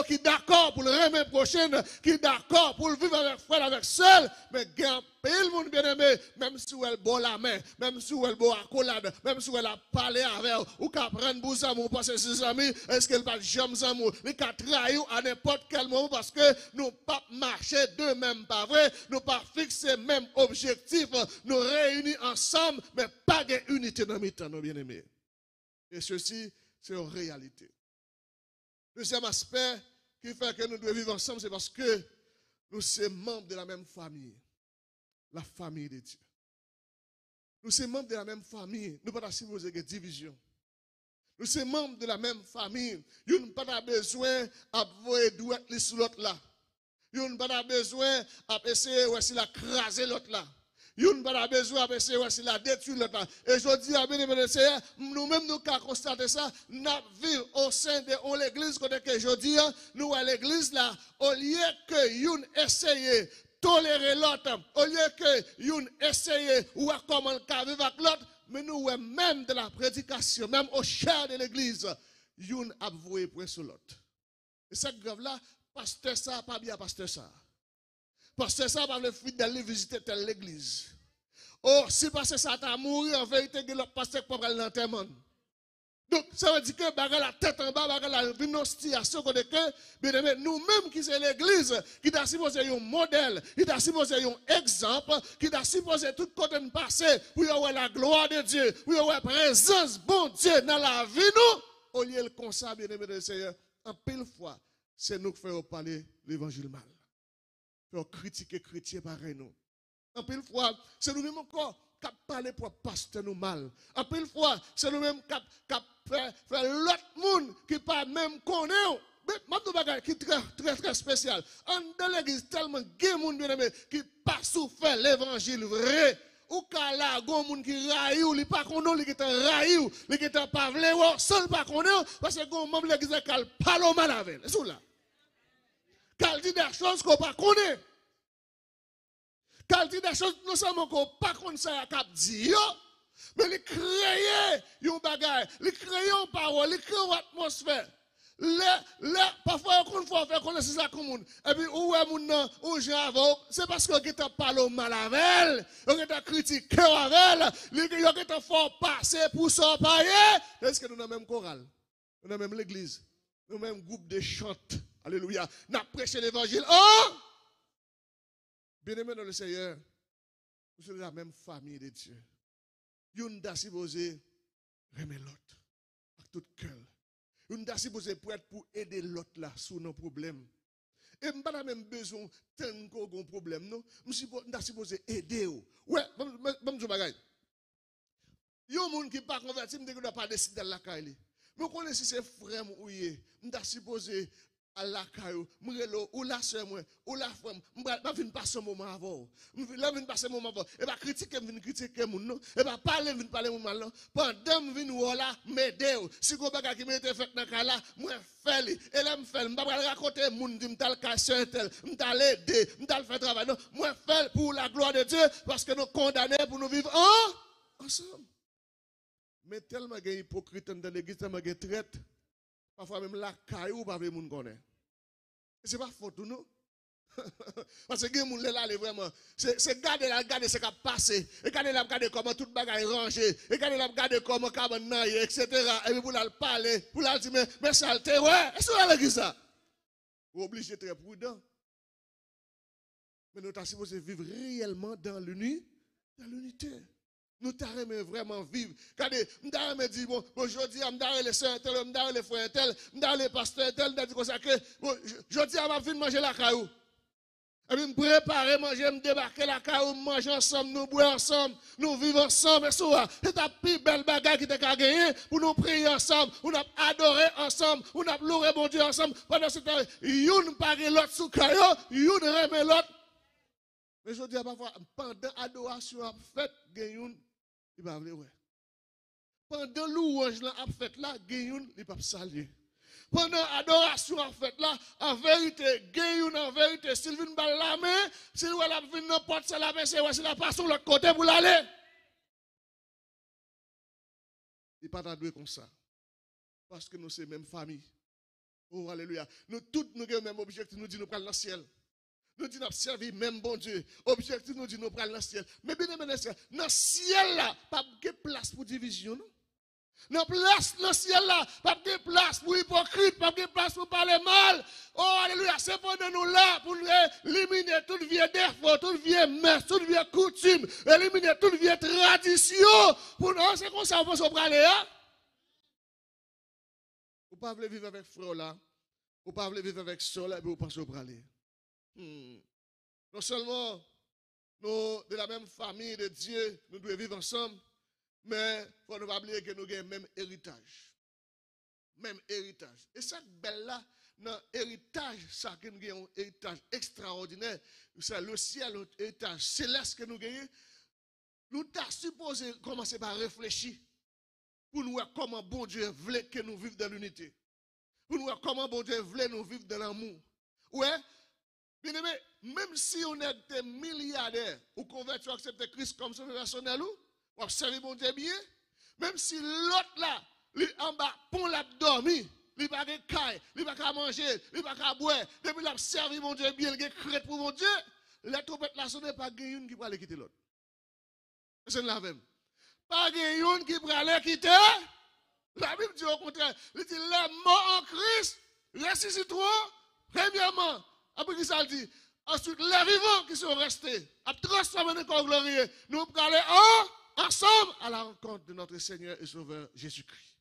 qui est d'accord pour le remettre prochaine, qui est d'accord pour le vivre avec frère, avec seul, mais il y a le monde bien aimé, même si elle boit la main, même si elle boit la collade, même si elle a parlé avec ou qu'elle prend pour amour, parce que ses amis, est-ce qu'elle va jamais amour, elle a trahi à n'importe quel moment parce que nous pas marcher de même pas vrai, nous pas fixer même objectif, nous réunis ensemble, mais pas d'unité dans notre temps, bien aimés. Et ceci, c'est une réalité. Deuxième aspect qui fait que nous devons vivre ensemble, c'est parce que nous sommes membres de la même famille. La famille de Dieu. Nous sommes membres de la même famille. Nous ne pouvons pas supposer de division. Nous sommes membres de la même famille. Nous n'avons pas besoin d'envoyer douette sur l'autre là. Nous n'avons pas besoin d'essayer de craser l'autre là. Nous n'avons pas besoin d'essayer de détruire l'autre là. Et je dis à bien nous-mêmes nous avons constaté ça. Nous vivons au sein de l'église que je dis. Nous à l'église là, au lieu que nous essayions tolérer l'autre, au lieu que nous essayions ou à comment vivre avec l'autre, mais nous même de la prédication, même au chœur de l'église, nous avouons point sur l'autre. Et cette grave là, pasteur ça, pas bien pasteur ça. Pasteur ça, pas le fait d'aller visiter telle l'église. Oh, si pasteur ça t'a mouru, en vérité, que le pasteur peut aller dans l'enterrement. Donc, ça veut dire que la tête en bas, la dénonciation que nous-mêmes qui sommes l'église, qui t'a supposé un modèle, qui t'a supposé un exemple, qui t'a supposé tout côté de passer, pour y avoir la gloire de Dieu, pour y avoir la présence bon Dieu dans la vie, nous, au lieu de comme ça, bien aimé de Seigneur, en pile fois, c'est nous qui faisons parler l'évangile mal. Faisons critiquer chrétien pareil nous. En pile fois, c'est nous-mêmes encore qui parlent pour pasteur nous mal. En pile fois, c'est nous-mêmes qui fait l'autre monde qui pas même connaît. Mais maintenant, bagage qui est très spécial. En dans l'église, tellement de monde bien aimé qui pas souffert l'évangile vrai. Ou quand là, il y a des gens qui raillent, ils ne pas connaissent, ils sont raillés, ils ne pas voulu, seul pas connaissent, parce que les membres de l'église qui parlent mal avec. C'est ça. Quand dit des choses qu'on ne connaît pas. Quand il dit des choses, nous sommes encore pas comme ça à cap dit, mais il crée un bagage, il crée une parole, il crée une atmosphère. Parfois, on faut faire connaître ça comme monde. Et puis, où est mon nom, où j'ai avant, c'est parce que tu parles mal avec elle, que tu critiques avec elle, que tu fort passer pour s'en payer. Est-ce que nous avons même chorale? Nous avons même l'église, nous avons même groupe de chants. Alléluia. Nous prêché l'évangile. Oh! Bien-aimés dans le Seigneur, nous sommes la même famille de Dieu. Yon da supposé remettre l'autre avec tout cœur. Yon da supposé pour être pour aider l'autre là sous nos problèmes. Et m'pas pas même besoin tant qu'on problème non, m'da supposé aider ou. Ouais, même je bagay. Yon moun qui pas converti, m'de doit pas décider la caille. Mais connais si c'est frère ou yé, m'da supposé à la caillou, m'relo ou la sœur moi, ou la frère, m'pa vinn passer un moment avant. M'la vinn passer un moment avant. Et pas critiquer, vinn critiquer moun non. Et pas parler, vinn parler moun mal non. Pendant m'vinn ou là, m'aider. Si go bagay qui m'était fait dans kala, moi fait li. Et là m'fait, m'pa raconter moun di m'tal ka sœur tel, m'tal aider, m'tal faire travail non. Moi fait pour la gloire de Dieu parce que nous condamnés pour nous vivre ensemble. Mais tellement de hypocrite dans l'église, tellement de traite. Parfois même la caillou, pas de moun connaît. Et c'est pas faute, non? Parce que les gens là, vraiment, c'est garder ce qui a passé. Et garder comment tout le bagage est rangé. Et garder comment cabane naïe, etc. Et puis pour la parler, pour la dire, mais ça le ouais, est-ce que l'église ça? Vous obligez d'être très prudent. Mais nous sommes supposés vivre réellement dans l'unité. Nous t'arrêtons vraiment vivre. Regardez, nous t'arrêtons dire, bon, aujourd'hui, nous t'arrêtons les soeurs tel, nous t'arrêtons les frères tel, nous t'arrêtons les pasteurs tel, nous t'arrêtons comme ça que, aujourd'hui, on va venir manger la caillou. Et puis, me préparer, manger, me débarquer la caillou, manger ensemble, nous boire ensemble, nous vivre ensemble. C'est la plus belle bagarre qui t'a gagné pour nous prier ensemble, pour nous adorer ensemble, pour nous louer mon Dieu ensemble. Pendant ce temps, yon parle l'autre sous caillou, yon remet l'autre. Mais je dis parfois, pendant l'adoration a fait, il va aller ouais. Pendant louange là a fait là, il va saluer. Pendant l'adoration a fait là, en vérité, en vérité, s'il vient balle la main, s'il va venir n'importe ça la main, c'est la passe sur l'autre côté pour l'aller. Il pas t'adouer comme ça. Parce que nous sommes même famille. Oh alléluia. Nous tous nous avons le même objectif, nous disons nous prenons dans le ciel. Nous disons nous servir même bon Dieu. Objectif nous dit nous prenons dans le ciel. Mais bien aimé dans le ciel là, pas de place pour division non. Dans le ciel là, pas de place pour hypocrite, pas de place pour parler mal. Oh alléluia, c'est pour nous là pour éliminer toute vieille défaut, toute vieille messe, toute vieille coutume, éliminer toute vieille tradition. Pour nous, c'est comme ça qu'on peut parler hein. Vous ne pouvez pas vivre avec frère là, vous ne pouvez pas vivre avec soeur là, mais vous pensez au parler. Non seulement nous de la même famille de Dieu, nous devons vivre ensemble, mais il faut ne pas oublier que nous avons le même héritage. Même héritage. Et cette belle-là, dans l'héritage, ça que nous avons un héritage extraordinaire, c'est le ciel, l'héritage céleste que nous avons. Nous avons supposé commencer par réfléchir pour nous voir comment bon Dieu voulait que nous vivions dans l'unité. Pour nous voir comment bon Dieu voulait nous vivre dans l'amour. Ouais. Bien aimé, même si on est des milliardaires ou convertis à accepter Christ comme sauveur personnel ou observer mon Dieu bien, même si l'autre là, lui en bas, pont l'a dormi, lui pas de caille, lui pas qu'à manger, lui pas qu'à boire, depuis l'a servi mon Dieu bien, il a crête pour mon Dieu, la trompette là sonne pas une qui va aller quitter l'autre. C'est la même. Pas une qui va aller quitter. La Bible dit au contraire, il dit les morts en Christ ressusciteront premièrement. Après ça dit, ensuite les vivants qui sont restés, à transformer nos corps glorieux, nous allons aller ensemble à la rencontre de notre Seigneur et Sauveur Jésus-Christ.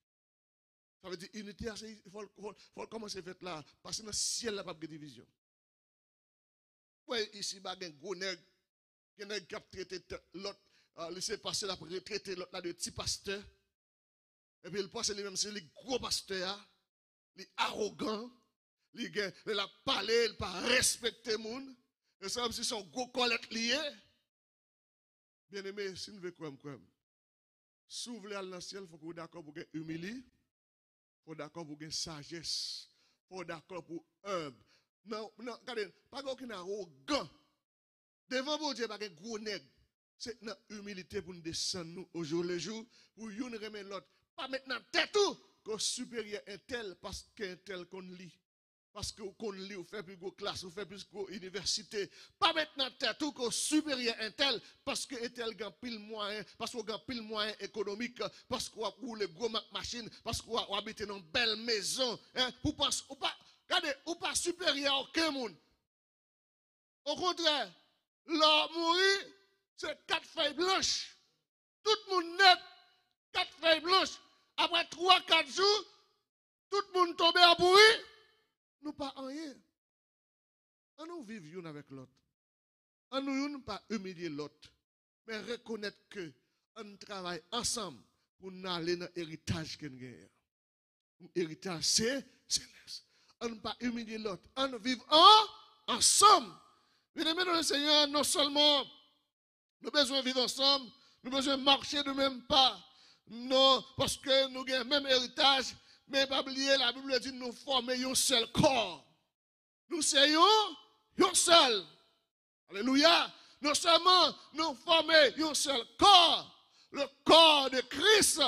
Ça veut dire unité, il faut commencer à faire là, parce que dans le ciel, il n'y a pas de division. Oui, ici, il y a un gros nègre, qui a traité l'autre, laissé passer là pour traiter l'autre là de petit pasteur. Et puis il pense lui-même, c'est le gros pasteur, les arrogants. Il a parlé, il n'a pas respecté le monde. Et ça, comme si son gros colette lié. Bien aimé, si nous voulons quoi, si vous voulez aller dans le ciel, il faut que vous soyez d'accord pour humilier. Il faut être d'accord pour sagesse. Il faut être d'accord pour humble. Non, regardez, pas aucun arrogant. Devant vous, Dieu, pas un gros nègre. C'est une humilité pour nous descendre au jour le jour, pour nous remettre l'autre. Pas maintenant tête tout, que supérieur un tel parce qu'un tel qu'on lit. Parce qu'on lit, on fait plus de classe, on fait plus d'université. Pas maintenant tête tout, que supérieur un tel parce qu'un tel gagne pile moyen, parce qu'on gagne pile moyen économique, parce qu'on roule les gros machines, parce qu'on habite dans une belle maison. Hein, regardez, ou pas supérieur à aucun monde. Au contraire, L'or mourir, c'est 4 feuilles blanches. Tout le monde net, 4 feuilles blanches. Après 3-4 jours, tout le monde tombe à pourrir. Nous pas en rien. On nous vivons avec l'autre. On nous pas humilier l'autre. Mais reconnaître que on travaille ensemble pour nous aller dans l'héritage que nous avons. L'héritage, c'est céleste. On ne pas humilier l'autre. On vit ensemble. Bien-aimés dans le Seigneur, non seulement nous avons besoin de vivre ensemble, nous avons besoin de marcher de même pas. Non, parce que nous avons le même héritage, mais pas oublier, la Bible dit nous former un seul corps. Nous sommes un seul. Alléluia. Non seulement nous former un seul corps, le corps de Christ.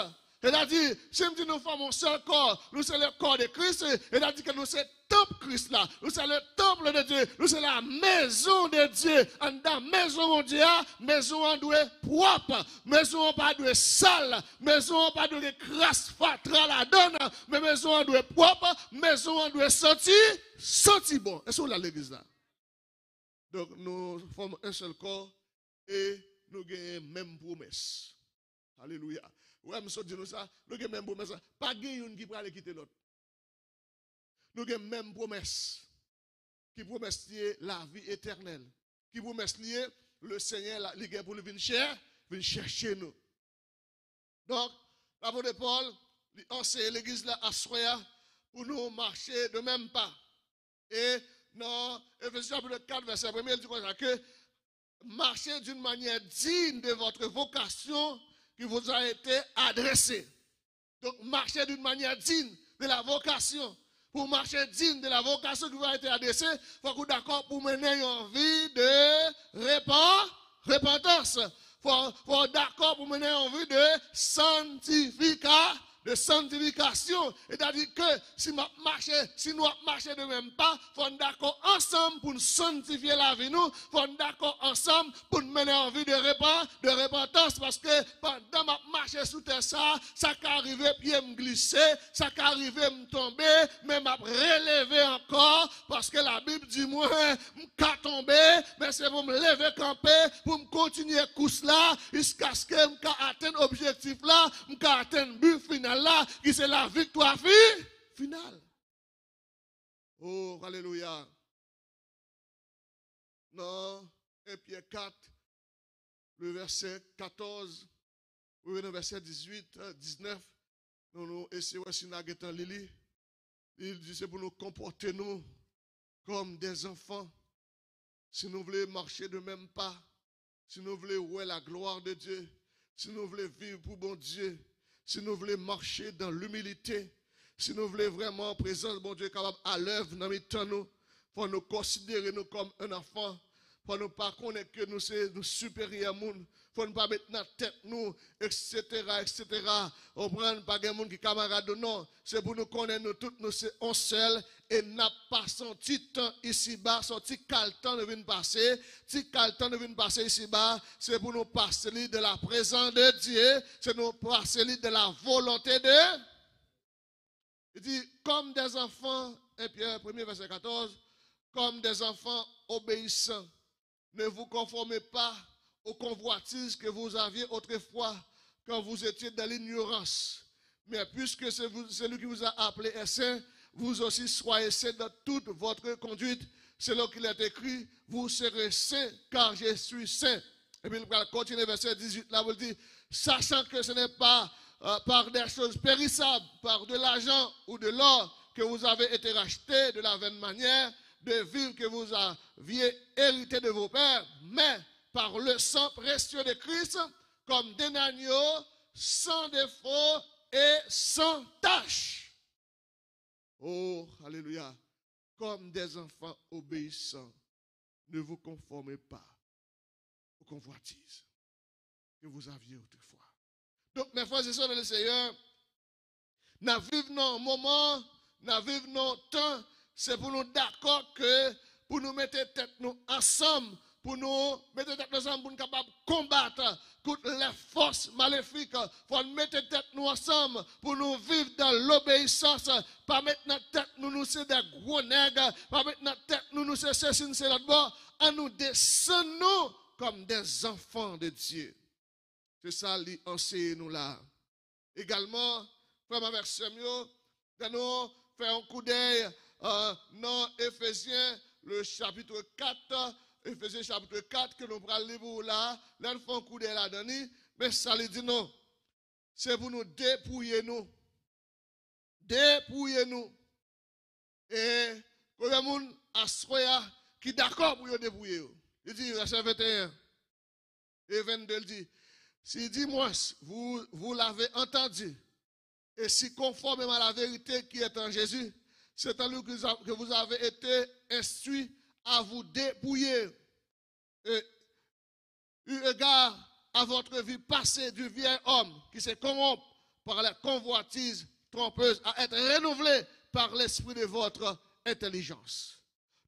Il a dit, si nous nous formons un seul corps, nous sommes le corps de Christ. Il a dit que nous sommes le temple Christ là. Nous sommes le temple de Dieu. Nous sommes la maison de Dieu. En dans maison de Dieu, maison en doit propre. Maison pas doit sale. Maison pas doit crasse fatra la donne. Mais maison en doit propre. Maison en doit senti bon. Est-ce que vous l'église là? Donc nous formons un seul corps et nous gagnons même promesse. Alléluia. Ouais, monsieur dit nous ça, nous avons même promesse. Pas quelqu'un qui peut aller quitter l'autre. Nous avons même promesse. Qui promesse lier la vie éternelle. Qui promesse lier le Seigneur, il pour nous venir chercher nous. Donc, l'apôtre Paul, enseigne l'église là à Soya pour nous marcher de même pas. Et dans Ephésiens chapitre 4, verset 1, il dit comme ça que marchez d'une manière digne de votre vocation qui vous a été adressée. Donc, marchez d'une manière digne de la vocation. Pour marcher digne de la vocation qui vous a été adressée, il faut que vous d'accord pour mener une vie de repentance. Il faut d'accord pour mener une vie de sanctification. C'est-à-dire que si nous marchons de même pas, il faut d'accord ensemble pour nous sanctifier la vie. Nous faut d'accord ensemble pour nous mener en vie de repentance. Parce que pendant ma marche sous terre, ça peut arriver, pied me glisser, ça peut arriver, me tomber, mais m'a relever encore. Parce que la Bible dit, moi, je peux tomber, mais c'est pour me lever, camper, pour me continuer course là, jusqu'à ce que je peux atteindre l'objectif là, je peux atteindre le but final. Là, qui c'est la victoire finale. Oh, alléluia. Non, 1 Pierre 4, le verset 14, le verset 18, 19, nous essayons si nous avons Lili. Il dit c'est pour nous comporter nous comme des enfants. Si nous voulons marcher de même pas, si nous voulons voir la gloire de Dieu, si nous voulons vivre pour bon Dieu, si nous voulons marcher dans l'humilité, si nous voulons vraiment présence de bon Dieu capable à l'œuvre dans les temps, nous, faut nous considérer nous comme un enfant. Faut nous pas connaître que nous sommes supérieurs à nous. Faut nous pas mettre dans la tête nous, etc. On prend pas des gens qui camarades non. C'est pour nous connaître nous tous, nous sommes un seul. Et n'a pas senti temps ici-bas, senti quel temps de venir passer. Si quel temps de venir passer ici-bas, c'est pour nous passer de la présence de Dieu. C'est nous passer de la volonté de. Il dit, comme des enfants, 1 Pierre 1 verset 14, comme des enfants obéissants. Ne vous conformez pas aux convoitises que vous aviez autrefois quand vous étiez dans l'ignorance. Mais puisque c'est celui qui vous a appelé est saint, vous aussi soyez saints dans toute votre conduite. C'est là qu'il est écrit, vous serez saints car je suis saint. Et puis il va continuer verset 18, là vous dit, sachant que ce n'est pas par des choses périssables, par de l'argent ou de l'or que vous avez été rachetés de la vaine manière de vivre que vous aviez hérité de vos pères, mais par le sang précieux de Christ, comme d'un agneau, sans défaut et sans tache. Oh, alléluia. Comme des enfants obéissants, ne vous conformez pas aux convoitises que vous aviez autrefois. Donc, mes frères et sœurs dans le Seigneur, nous vivons un moment, nous vivons un temps, c'est pour nous d'accord que pour nous mettre tête nous ensemble, pour nous mettre tête nous ensemble, pour nous capables de combattre contre les forces maléfiques. Pour nous mettre tête nous ensemble, pour nous vivre dans l'obéissance. Pas mettre notre tête nous c'est des gros nègres, pas mettre notre tête nous c'est ceci, c'est l'autre bord. à nous descendre comme des enfants de Dieu. C'est ça qui enseigne nous là. Également, frère ma verset mieux, nous faisons un coup d'œil dans Éphésiens, le chapitre 4, Éphésiens chapitre 4, que nous prenons lire là, là nous faisons un coup d'œil là-dedans, mais ça lui dit non, c'est pour nous dépouiller nous. Dépouiller nous. Et quand il y a des gens qui sont d'accord pour nous dépouiller. Il dit, verset 21 et 22, il dit, si dis-moi, vous l'avez entendu, et si conformément à la vérité qui est en Jésus, c'est en lui que vous avez été instruits à vous dépouiller. Et eu égard à votre vie passée du vieil homme qui se corrompt par la convoitise trompeuse, à être renouvelé par l'esprit de votre intelligence.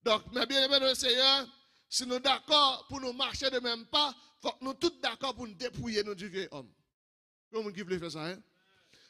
Donc, mes bien-aimés de Seigneur, si nous sommes d'accord pour nous marcher de même pas, il faut que nous tous d'accord pour nous dépouiller nous du vieil homme. Comment qui veut faire ça, hein?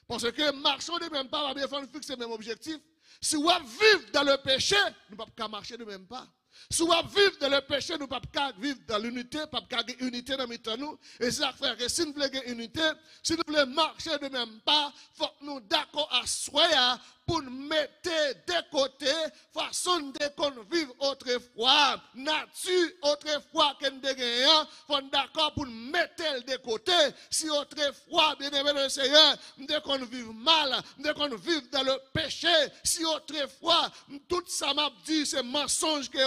Parce que marchons de même pas, il faut fixer le même objectif. Si vous vivez dans le péché, nous ne pouvons pas marcher de même pas. Si vous vivez dans le péché, nous ne pouvons pas vivre dans l'unité, nous ne pouvons pas avoir unité dans nous. Et c'est ça fait que si nous voulons avoir unité, si nous voulons marcher de même pas, il faut que nous d'accord à soi pour nous mettre de côté façon de qu'on vive autrefois, nature autrefois que nous avons, faut d'accord pour nous mettre de côté. Si autrefois, bien aimé le Seigneur, nous qu'on vive mal, nous qu'on vive dans le péché, si autrefois, tout ça m'a dit, c'est mensonge que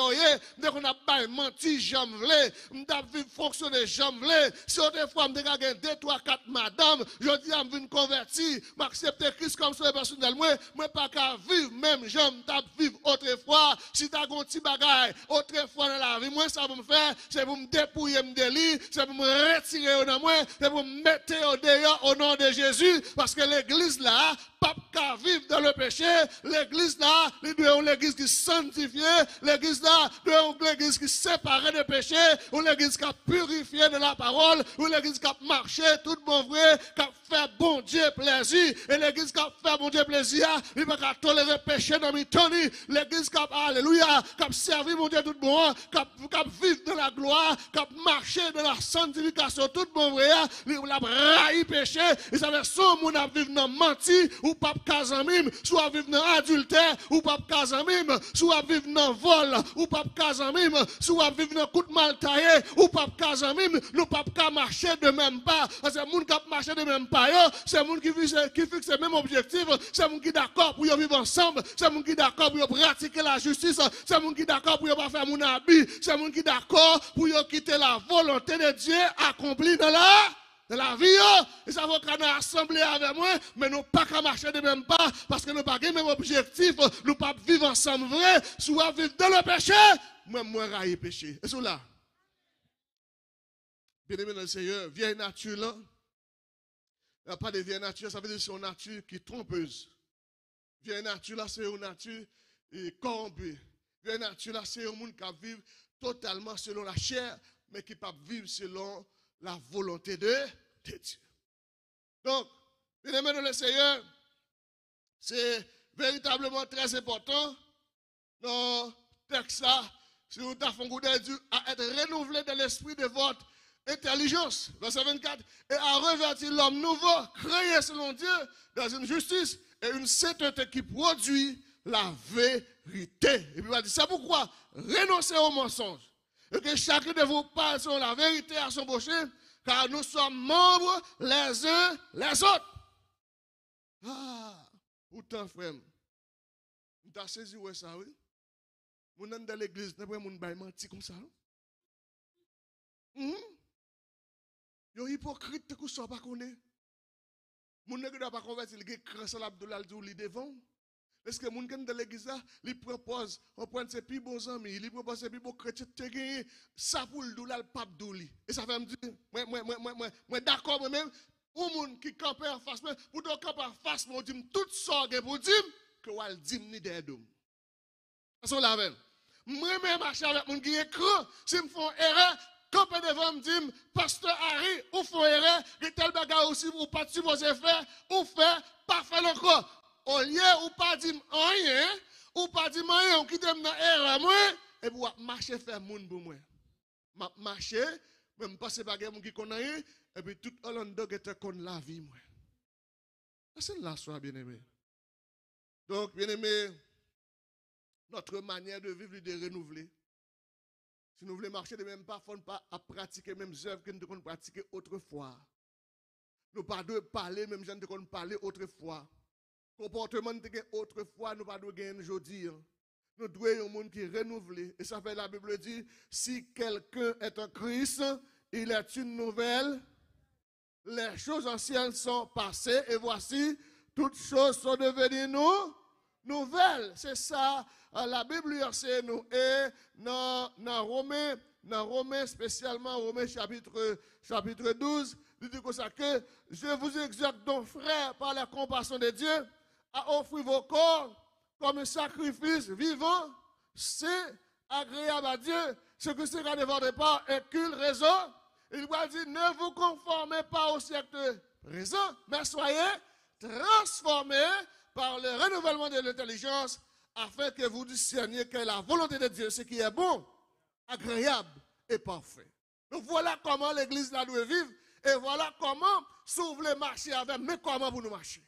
nous qu'on a pas menti, j'aime vle, nous avons vivre fonctionner, j'aime vle. Si autrefois, nous avons 2, 3, 4 madame, je dis, je me convertir, m'accepter Christ comme son personnel, moi, pas qu'à vivre même j'aime t'a vivre autrefois si t'as un petit bagage autrefois dans la vie moi ça va me faire c'est pour me dépouiller me délit c'est pour me retirer dans moi c'est pour me mettre au dehors au nom de Jésus parce que l'église là pas qu'à vivre dans le péché l'église là il doit une église qui sanctifiée l'église là doit une église qui séparée de péché ou l'église qui a purifié de la parole ou l'église qui a marché tout bon vrai qui a fait bon Dieu plaisir et l'église qui a fait bon Dieu plaisir il ne peut pas tolérer péché dans mes toni. L'église qui a, alléluia, qui a servi mon Dieu tout bon, qui a vivre dans la gloire, qui a marché dans la sanctification tout bon vrai, il a raï péché, et ça veut son monde a vivre dans menti, ou pas casamim, soit vivre dans adultère, ou pas casamim, soit vivre dans vol, ou pas casamim, soit vivre dans coup de mal taillé, ou pas casamim, nous pas marcher de même pas, parce que les gens qui marcher de même pas, c'est les gens qui fixent le même objectif, c'est les gens qui d'accord pour vivre ensemble, c'est les gens qui d'accord pour pratiquer la justice, c'est les gens qui d'accord pour ne pas faire mon habit, c'est les gens qui d'accord pour quitter la volonté de Dieu accomplie dans la vie. Et ça va qu'on a assemblé avec moi, mais nous pas qu'à marcher de même pas, parce que nous pas le même objectif, nous pas vivre ensemble vrai, soit vivre dans le péché, moi railler péché. Et cela. Bien aimé dans le Seigneur, vieille nature là, il n'y a pas de vieille nature, ça veut dire que c'est une nature qui est trompeuse. Vieille nature là, c'est une nature corrompue. Vieille nature là, c'est un monde qui vit totalement selon la chair, mais qui ne peut pas vivre selon la volonté de Dieu. Donc, bien aimé dans le Seigneur, c'est véritablement très important dans le texte là, si vous avez Dieu à être renouvelé dans l'esprit de votre intelligence, verset 24, et à revêtir l'homme nouveau, créé selon Dieu, dans une justice et une sainteté qui produit la vérité. Et puis il va dire, c'est pourquoi renoncez au mensonge, et que chacun de vous parle selon la vérité à son prochain, car nous sommes membres les uns les autres. Ah, pourtant, frère, vous avez saisi où ça, oui? Vous êtes dans l'église, vous avez menti comme ça. Yo hypocrite que ça pas connaît. Mon ne doit pas convertir le grâce à Abdoulal Douli devant. Est-ce que mon dans l'église là, il propose on prend ses plus bons amis, il propose ses plus beaux chrétiens te gagner ça pour le doulal pape Douli. Et ça fait me dire moi d'accord moi même ou monde qui campe en face moi pour donc camper en face moi dit tout ça pour dire que wal dit ni dedom. Ça la veine. Moi même marcher avec mon qui écran, si me font erreur quand devant me dire, pasteur Harry, ou font erreur, et tel bagage aussi, ou pas supposé faire, ou faire, pas faire encore. Au lieu, ou pas dire rien, ou pas dire rien, ou qui t'aime dans erreur, moi, et puis marcher faire moun pour moi. M'a marcher, même passer par quelqu'un qui connaît et puis tout Orlando qui te connaît la vie moi. C'est là soir bien-aimé. Donc bien-aimé, notre manière de vivre de renouveler. Si nous voulons marcher de même pas, il ne faut pas pratiquer les mêmes œuvres que nous devons pratiquer autrefois. Nous ne pouvons pas parler même gens que nous parler autrefois. Comportement de autrefois, nous ne pouvons pas aujourd'hui. Nous devons être un monde qui est renouvelé. Et ça fait la Bible dit, si quelqu'un est en Christ, il est une nouvelle. Les choses anciennes sont passées et voici, toutes choses sont devenues nouvelles. C'est ça, la Bible c'est nous. Et dans Romains, spécialement Romains chapitre 12, il dit comme ça que je vous exhorte donc, frères, par la compassion de Dieu, à offrir vos corps comme un sacrifice vivant, c'est agréable à Dieu, ce que sera de votre part un culte raison. Il va dire, ne vous conformez pas au siècle présent, mais soyez transformés par le renouvellement de l'intelligence, afin que vous discerniez quelle est la volonté de Dieu, ce qui est bon, agréable et parfait. Donc voilà comment l'église là doit vivre, et voilà comment, si vous voulez marcher avec, mais comment vous nous marcher.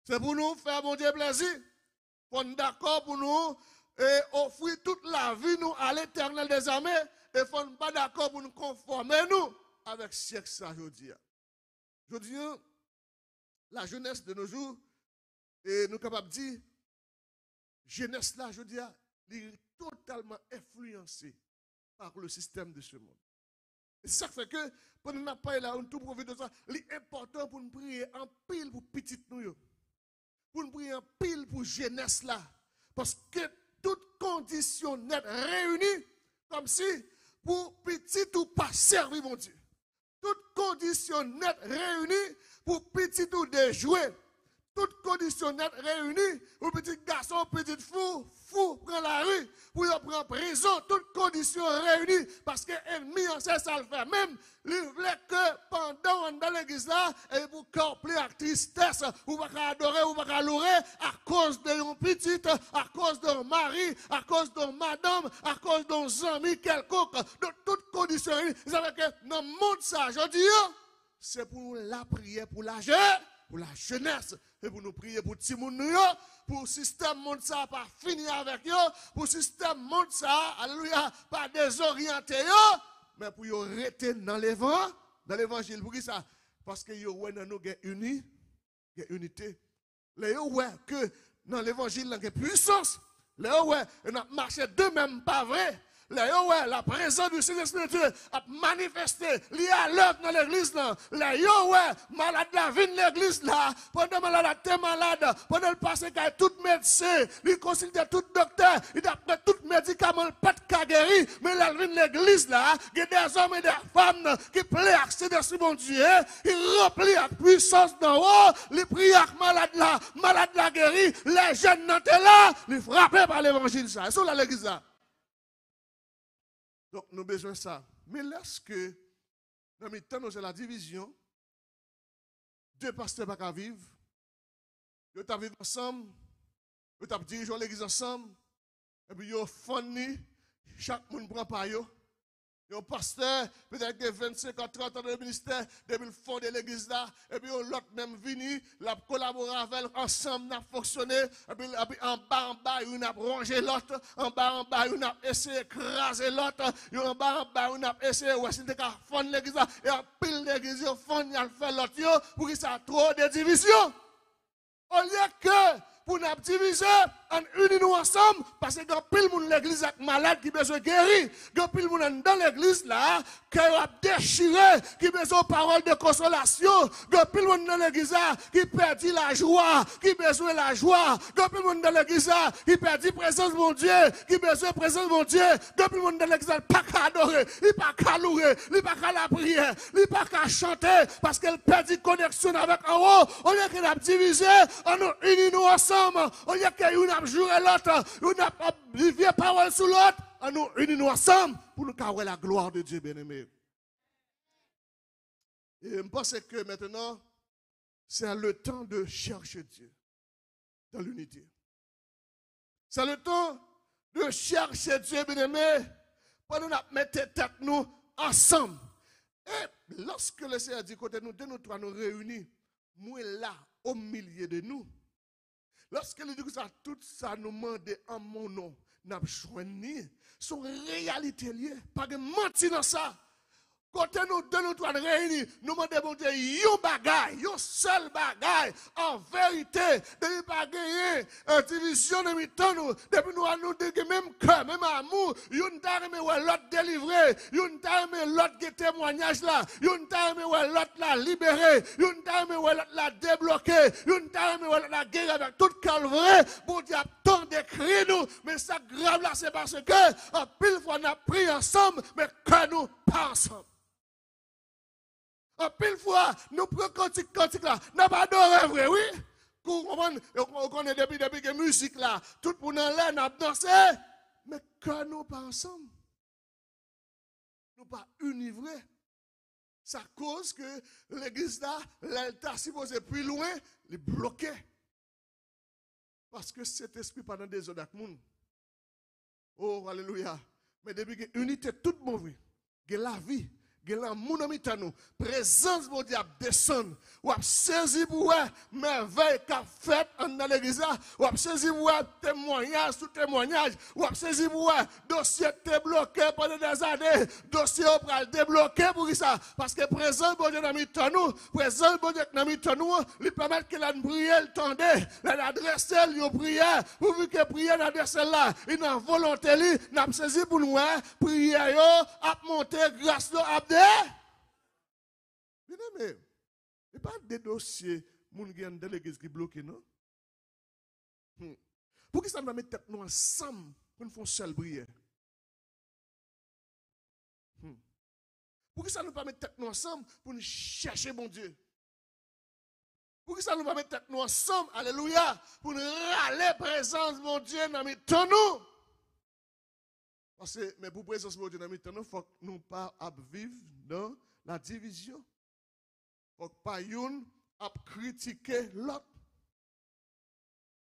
C'est pour nous faire mon Dieu plaisir. On est d'accord pour nous et offrir toute la vie nous à l'Éternel des armées. Et on n'est pas d'accord pour nous conformer nous avec ce siècle ça aujourd'hui. Aujourd'hui, la jeunesse de nos jours, et nous sommes capables de dire, jeunesse là, je dis, est totalement influencée par le système de ce monde. Et ça fait que, pour nous pas là, on tout profite de ça, l'important pour nous prier en pile pour petite nous. Pour nous prier en pile pour jeunesse là. Parce que toutes conditions nettes réunies, comme si pour petit ou pas servir mon Dieu. Toutes conditions nettes réunies pour petit ou déjouer. Toutes conditions nettes réunies pour petit garçon, petit fou prend la rue, pour prendre prison, toutes conditions réunies, parce que l'ennemi en sait ça le fait. Même, il voulait que pendant dans l'église là, et pour coupler à tristesse, ou pas adorer, ou pas louer, à cause de une petite, à cause d'un mari, à cause d'une madame, à cause d'un ami quelconque, de toutes conditions réunies. Vous savez que dans le monde ça, je dis, c'est pour la prière, pour la jeunesse, et pour nous prier pour tout le monde, pour le système monde ça pas fini avec eux, pour le système monde ça, alléluia, pas désorienté eux, mais pour yo rester dans l'évangile, pour qui ça? Parce que yo ouais dans nous unité. Les yo ouais que dans l'évangile il y a puissance. Les yo ouais on a marché de même pas vrai. La présence du Saint-Esprit a manifesté, il y a l'œuvre dans l'église là. Malade la vie de l'église là. Pendant malade t'es malade, pendant le passé qu'il y a tout médecin, il consulte tout docteur, il a pris tout médicament, pas de cas guéri, mais la vie de l'église là, il y a des hommes et des femmes qui plaît accéder sur mon Dieu, il remplit la puissance d'en haut, il prie avec malade la guéri, les jeunes n'étaient là, ils frappés par l'évangile ça. C'est là l'église là. Donc, nous avons besoin de ça. Mais lorsque, dans le temps, nous avons la division, deux pasteurs ne peuvent pas vivre, ils peuvent vivre ensemble, ils peuvent diriger l'église ensemble, et puis ils ont fourni, chaque monde prend par eux. Un pasteur, peut-être que 25 ans, 30 ans de ministère, depuis le fond de l'église là, et puis l'autre même venu, l'a collaboré avec ensemble, n'a fonctionné, et puis en bas, il a rongé l'autre, en bas, il a essayé d'écraser l'autre, en bas, il a essayé de fondre l'église là, et en pile l'église, il fond, il a fait l'autre, pour qu'il y ait trop de division. Au lieu que, pour nous diviser, unir nous ensemble, parce que quand pile monde l'église est malade qui besoin guérir, quand pile monde dans l'église là, qui a déchiré, qui besoin de paroles de consolation, quand pile monde dans l'église qui perdit la joie, qui besoin la joie, quand pile monde dans l'église qui perdit présence de mon Dieu, qui besoin de présence de mon Dieu, quand pile monde dans l'église pas qu'à adorer, il pas qu'à louer, il pas qu'à la prière, il pas qu'à chanter, parce qu'elle perdit connexion avec en haut, on lieu qu'elle a divisé, on nous unit nous ensemble, on lieu qu'elle a juré l'autre, on a livré parole sur l'autre, on nous unit nous ensemble pour nous carrer la gloire de Dieu bien-aimé. Et je pense que maintenant, c'est le temps de chercher Dieu dans l'unité. C'est le temps de chercher Dieu, bien-aimé, pour nous mettre tête nous ensemble. Et lorsque le Seigneur dit côté nous, deux, nous trois nous réunis, moi là, au milieu de nous. Lorsque il dit que ça, tout ça nous demande en mon nom, nous avons choisi. Son réalité liée, pas de mentir dans ça. Côté nous deux, nous trois réunis, nous demandons bon Dieu, yon bagay, yon seul bagay, en vérité, de ne pas gagner une division de mi-temps nous, depuis nous avons le même cœur, même amour, yon t'arrête ou l'autre délivré, yon t'arrête l'autre qui témoignage là, yon t'arrête ou l'autre la libéré, yon t'arrête ou l'autre la débloqué, yon t'arrête ou l'autre la guérir avec tout cœur vrai, bon Dieu a tant d'écrit nous, mais ça grave là, c'est parce que, en pile fois on a pris ensemble, mais que nous pas ensemble. En pile fois, nous prenons cantique là, nous pas adoré vrai, oui. On connaît depuis que la musique là, tout le monde en l'air, nous dansé. Mais quand nous pas ensemble, nous pas univrés. Ça cause que l'église là, l'altar supposé plus loin, il est bloqué. Parce que cet esprit pendant des autres monde. Oh, alléluia. Mais depuis que l'unité toute mauvaise, que la vie, que l'amour dans nous, présence de Dieu descend, ou a saisi pour merveille qu'a fait dans l'église, ou a saisi pour témoignage sous témoignage, ou a saisi pour dossier bloqué pendant des années, dossier au débloqué pour ça, parce que présence de Dieu dans nous, présence de Dieu dans nous, lui permet que la prière tendait, l'adresse la prière, pour que prière l'adresse là, il a volonté n'a saisi pour nous, prière yo a monté grâce à bien aimé, il n'y a pas de dossiers de l'église qui bloquent, non? Pour que ça nous mette nous ensemble pour nous faire seule prière? Pour que ça nous mette nous ensemble pour nous chercher bon Dieu? Pour que ça nous mette nous ensemble, alléluia, pour nous râler présence mon Dieu dans nous? Parce que, mais pour présence de Dieu dans notre il faut que nous ne pas vivre dans la division. Il faut que pas une à critiquer l'autre.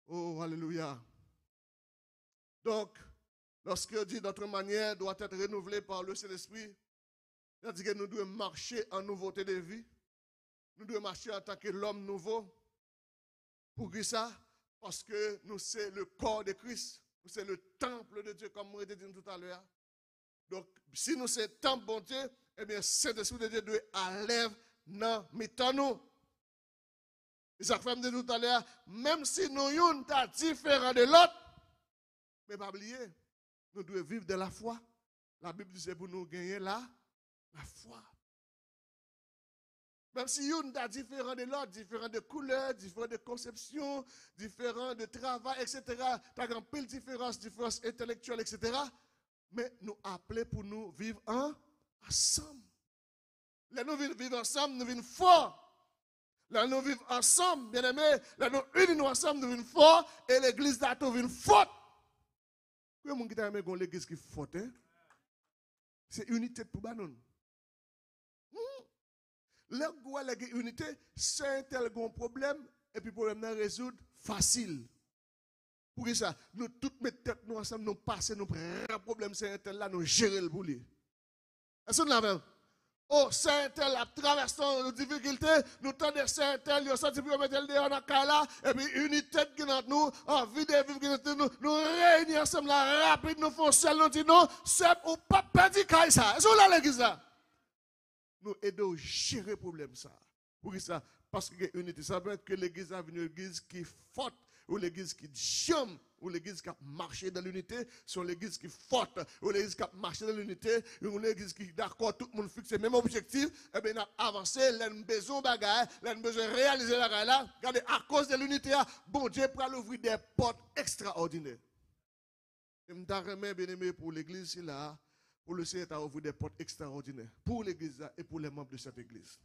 Oh, alléluia. Donc, lorsque dit notre manière doit être renouvelée par le Saint-Esprit, il dit que nous devons marcher en nouveauté de vie. Nous devons marcher en tant que l'homme nouveau. Pour qui ça? Parce que nous, c'est le corps de Christ. C'est le temple de Dieu, comme on a dit tout à l'heure. Donc, si nous sommes le temple de Dieu, eh bien, Saint-Esprit de Dieu doit aller dans nous. Et ça fait me dire tout à l'heure, même si nous sommes différents de l'autre, mais pas oublier, nous devons vivre de la foi. La Bible dit c'est pour nous gagner la foi. Même si nous sommes différents de l'autre, différents de couleurs, différents de conception, différents de travail, etc. Tu as une pile différence intellectuelle, etc. Mais nous appelons pour nous vivre ensemble. Là, nous vivons ensemble, nous vivons forts. Là, nous vivons ensemble, bien aimés. Là, nous unis ensemble, nous vivons forts. Et l'église là, nous vivons forte. Pourquoi mon qui aimé l'église qui est forte? C'est unité pour nous. L'unité, c'est un tel grand problème, et puis le problème est résoudre facile. Pour ça, nous toutes mettons tête nous ensemble, nous passer, nous prenons un problème, c'est un tel là, nous gérer le boulot. Est-ce que nous l'avons? Oh, c'est un tel, à travers nos difficultés, nous tendons c'est un tel, nous sommes pour mettre le dehors dans le là, et puis unité qui est nous, envie de vivre qui est nous réunissons ensemble, là, rapide, nous faisons seul, nous disons non, c'est pour pas perdre ça. Est-ce que vous avez l'église là? Nous aidons à gérer le problème ça. Pour ça, parce que l'unité, ça veut dire que l'église a une église qui est forte, ou l'église qui chame, ou l'église qui a marché dans l'unité, sur l'église qui est forte, ou l'église qui a marché dans l'unité, ou l'église qui est d'accord, tout le monde fixe le même objectif, et bien, on a avancé, on a besoin de bagaille, on a besoin de réaliser la bagaille là. Regardez, à cause de l'unité, bon Dieu peut ouvrir des portes extraordinaires. Et je remercie bien aimé pour l'église là. Pour le Seigneur a ouvert des portes extraordinaires pour l'église et pour les membres de cette église.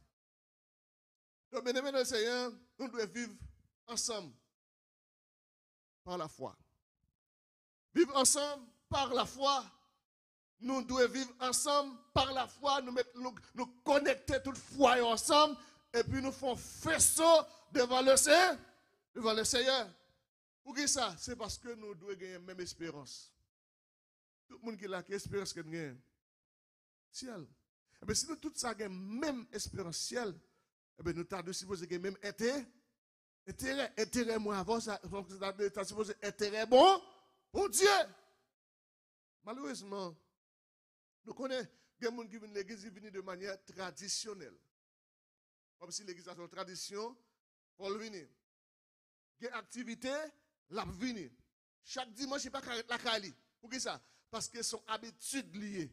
Donc, bien aimés dans le Seigneur, nous devons vivre ensemble par la foi. Vivre ensemble par la foi. Nous devons vivre ensemble par la foi, nous connecter toute foi ensemble et puis nous faisons faisceau devant le Seigneur. Pour qui ça? C'est parce que nous devons gagner la même espérance. Tout le monde qui a l'espérance que nous ciel. Et bien, si nous tout ça avons même espérance ciel, et bien, nous t'avons supposé que même intérêt moi avant ça, t'as supposé intérêt bon Dieu. Malheureusement, nous connaissons des gens qui viennent à l'église de manière traditionnelle. Comme si l'église a une tradition, pour le venir. Il y a des activités, la venir. Chaque dimanche, il n'y a pas la Kali. Pourquoi ça? Parce que son habitude liée.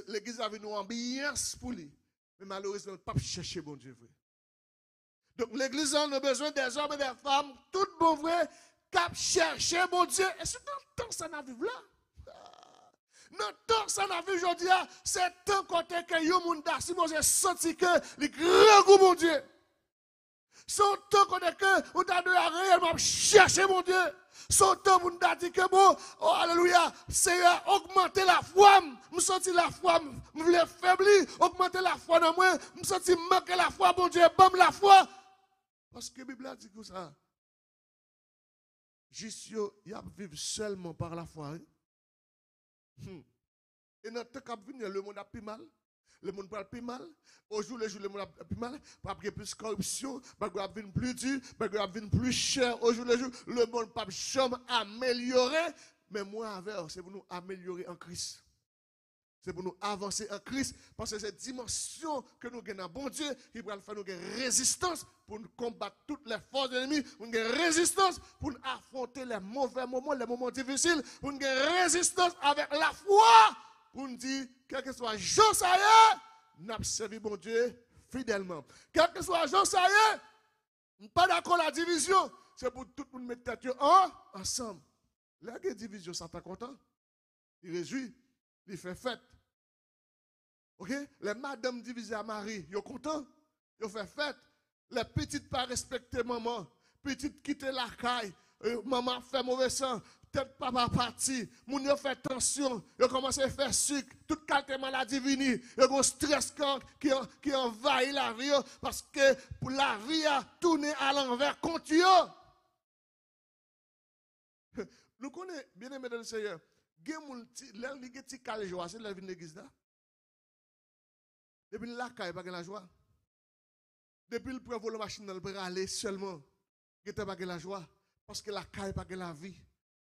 L'église a une ambiance pour lui. Mais malheureusement, on ne peut pas chercher bon Dieu vrai. Donc l'église a besoin des hommes et des femmes, tout bon vrai, qui chercher bon Dieu. Et c'est dans le temps ça n'a vu là. Dans le temps ça n'a vu aujourd'hui, c'est un côté que yo moun da si vous avez senti que le grand goût mon Dieu. C'est un temps côté que vous avez réellement chercher mon Dieu. Son temps vous avez dit que bon, oh alléluia, Seigneur, augmenter la foi, me senti la foi, me voulais faiblir, augmenter la foi dans moi, me senti manquer la foi, bon Dieu, bam la foi. Parce que la Bible a dit que ça, juste il y a vivre seulement par la foi. Et dans le temps qui vient, le monde a plus mal. Le monde parle plus mal. Au jour le jour, le monde a plus mal. Parce qu'il y a plus de corruption, parce qu'il y a plus dur, parce qu'il y a plus cher. Au jour le jour, le monde ne peut jamais améliorer. Mais moi, avec, c'est pour nous améliorer en Christ. C'est pour nous avancer en Christ. Parce que c'est cette dimension que nous gagnons, bon Dieu, qui va faire nous une résistance pour nous combattre toutes les forces de l'ennemi, pour une résistance pour nous affronter les mauvais moments, les moments difficiles, pour une résistance avec la foi. Pour nous dire, quel que soit jour ça y est, nous avons servi bon Dieu fidèlement. Quel que soit jour ça y est, nous ne sommes pas d'accord la division. C'est pour tout le monde mettre tête ensemble. La division, ça t'a content. Il réjouit, il fait fête. Ok? Les madames divisées à Marie, ils sont contents, ils fait fête. Les petites pas respecter maman, petites quitter la caille, maman fait mauvais sang. Tête papa parti, moun yo fait tension, yo commence à faire sucre, toute qualité maladie vini, yo gon stress qui envahit la vie parce que pour la vie a tourné à l'envers contre yo. Nous connaissons bien aimé dans le Seigneur, gen moun li gen ti kale joie, c'est la vie de l'église là. Depuis la caille pas la joie. Depuis le prend voler machine dans le aller seulement, gen pas la joie parce que la caille pas la vie.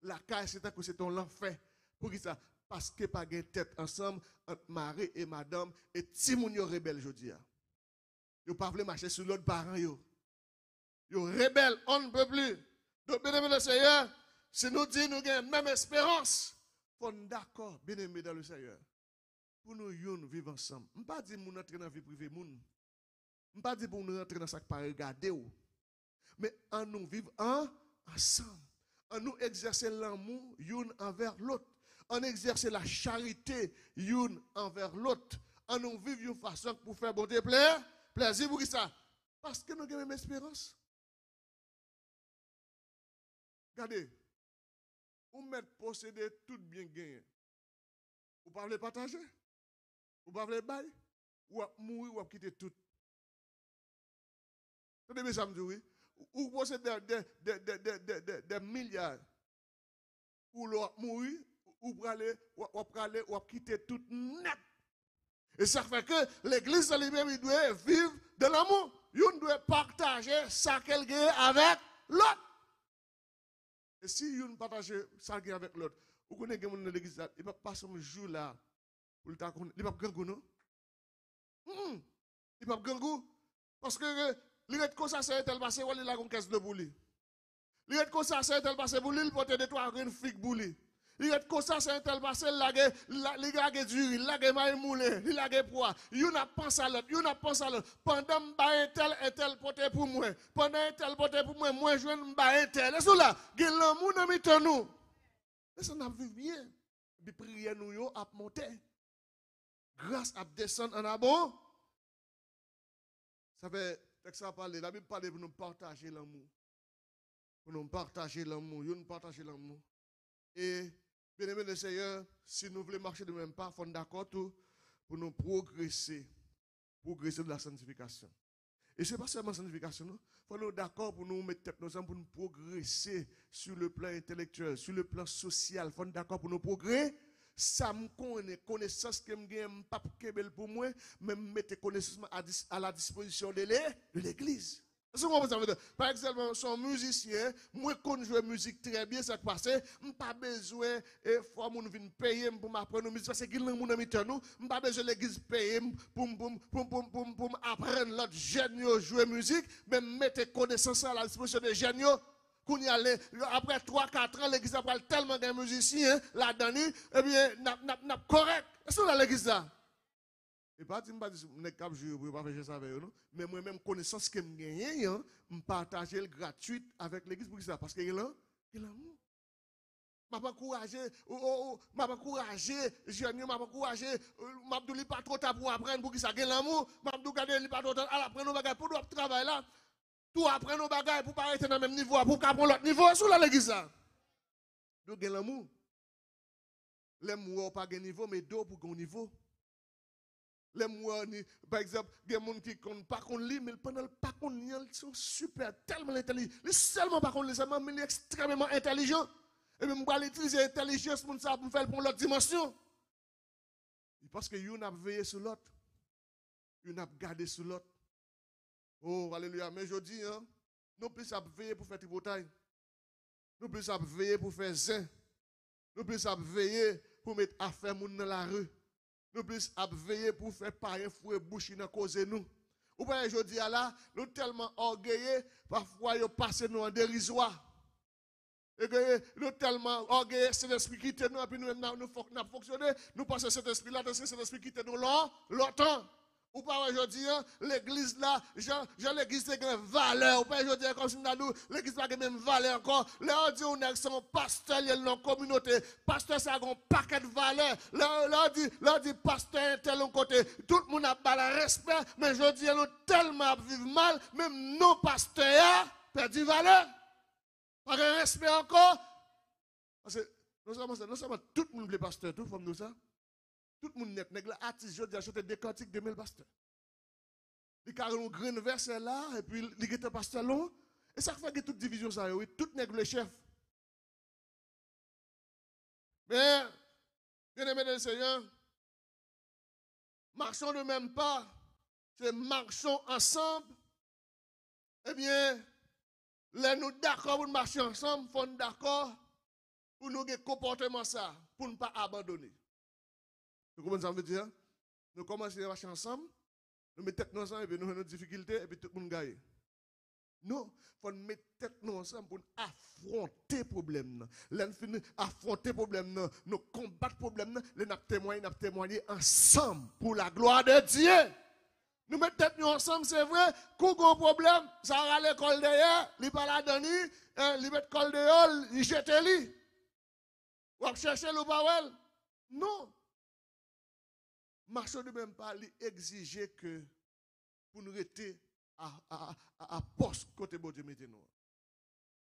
La caille, c'est ton l'enfer. Pour qui ça? Parce que pas de tête ensemble entre mari et madame et si moun yo rebelle aujourd'hui. Yo pas voulu marcher sur l'autre parent yo. Yo rebelle, on ne peut plus. Donc bien aimé le Seigneur, si nous disons nous avons même espérance, faut d'accord, bien aimé dans le Seigneur. Pour nous vivre ensemble. Je ne pas dire nous entrer dans la vie privée moun. Je ne pas dire pour nous entrer dans ça que pas regarder ou. Mais en nous vivre ensemble. En nous exercer l'amour l'un envers l'autre. En exercer la charité l'un envers l'autre. En nous vivre une façon pour faire bon Dieu plaisir pour qui ça? Parce que nous avons même espérance. Regardez, vous mettez posséder tout bien gagné. Vous ne pouvez pas partager. Vous ne pouvez pas bailler. Ou mourir ou quitter tout. Vous avez ça me dire oui. Ou posséder des milliards, ou mourir, ou aller, ou quitter tout net. Et ça fait que l'église elle-même, il doit vivre de l'amour. Il doit partager ça qu'elle gagne avec l'autre. Et si il partage ça qu'elle avec l'autre, vous connaissez que l'église, il ne va pas passer un jour là, pour le temps qu'on il va pas gangou, non? Il va pas gangou. Parce que il est comme ça, c'est tel passé, il a une caisse de bouli. Il est comme ça, c'est tel passé, il porte des trois graines figues bouli. Il est comme ça, c'est tel passé, il a du riz, il a maïs moulé, il a poids. Il n'a pas pensé à l'autre, il n'a pas pensé à l'autre. Pendant que un tel porté pour moi, pendant un tel porté pour moi, moi je viens un tel. Et cela, il y a l'amour dans notre nous. Et ça n'a vu bien. Puis prier nous à monter. Grâce à descendre en abond. Ça fait. Ça parle, la Bible parle pour nous partager l'amour. Pour nous partager l'amour. Nous partager l'amour. Et, bien aimé le Seigneur, si nous voulons marcher de même pas, il faut d'accord tout pour nous progresser. Progresser de la sanctification. Et ce n'est pas seulement la sanctification, il faut nous d'accord pour nous mettre tête nos âmes pour nous progresser sur le plan intellectuel, sur le plan social. Il faut nous d'accord pour nous progresser. ça me connaît, connaissance que me gagne, pas pour moi, mais me mettre connaissance à la disposition de l'église. Par exemple, son musicien, moi quand je joue musique très bien, ça passe, je n'ai pas besoin de faut mon venir payer pour m'apprendre musique parce qu'il y a mon ami nous, je n'ai pas besoin de l'église payer pour apprendre l'autre jeune jouer musique, mais mettre connaissance à la disposition des jeunes. Après 3-4 ans, l'église a tellement de musiciens là-dedans, eh bien, n'a correct. Est-ce que l'église là? Et pas dire que je ne peux pas faire ça avec eux, mais moi-même, connaissance que je gagne, je partage gratuite avec l'église pour ça. Parce qu'il y a l'amour. Je ne pas encourager, je ne pas encourager, je ne pas trop tard pour apprendre pour ça. Il y a l'amour, je ne pas trop tard pour apprendre nos bagages pour notre travail là. Tout apprendre nos bagages pour ne pas arrêter dans le même niveau, pour prendre l'autre niveau sur l'église là. Donc, il y a l'amour. L'amour n'a pas de niveau, mais d'eau pour un niveau. Les mots, par exemple, il y a des gens qui ne pas lire, mais pendant le pas qu'on lit, ils sont super, tellement intelligents. Ils seulement pas qu'on lit, mais ils sont extrêmement intelligents. Et même, on va utiliser l'intelligence pour faire pour l'autre dimension. Parce que vous avez veillé sur l'autre. Vous avez gardé sur l'autre. Oh, alléluia. Mais je dis, nous plus à veiller pour faire tripotaille. Nous plus à veiller pour faire zin. Nous plus à veiller pour mettre affaire dans la rue. Nous plus à veiller pour faire pareil fouet bouche dans cause nous. Ou bien je dis là, nous tellement orgueilleux, parfois nous passons nous en dérisoire. Et que nous tellement orgueilleux, cet esprit qui nous, et puis nous fonctionné, nous passons cet esprit là, cet esprit qui nous longtemps. Ou pas aujourd'hui, l'église là, l'église a une valeur. Ou pas aujourd'hui, comme si nous, l'église n'a pas même valeur encore. Là, on dit, on est son pasteur, il y a une communauté. Pasteur, ça a un paquet de valeur. Là, on dit, pasteur, tel côté. Tout le monde a pas le respect, mais je dis, nous tellement vivre mal, même nos pasteurs perdent valeur. Pas de respect encore. Parce que, non seulement tout le monde est pasteur, tout le monde ça. Tout le monde net, l'artiste, je dis, acheter des cantiques de 1000 pasteurs. Il y a un grand verset là, et puis il y a un pasteur long. Et ça fait que toute division, ça, oui, tout n'est que le chef. Mais, bien aimé le Seigneur, marchons de même pas, c'est marchons ensemble. Eh bien, là, nous d'accord pour marcher ensemble, il faut nous d'accord pour nous avoir un comportement ça, pour ne pas abandonner. Vous comprenez ce que ça veut dire? Nous commençons à marcher ensemble, nous mettons tête ensemble et puis nous avons nos difficultés et puis tout le monde gagne. Non, il faut mettre tête ensemble pour affronter le problème. Là, nous finissons affronter le problème, nous combattre le problème, nous témoigner ensemble pour la gloire de Dieu. Nous mettons tête ensemble, c'est vrai, quand on a un problème, ça va à l'école d'ailleurs, il va la donner, il met l'école dehors, il jette lui. Ou va chercher le parole. Non. Marchons de même pas, exiger que pour nous rester à poste côté bon Dieu mettez nous.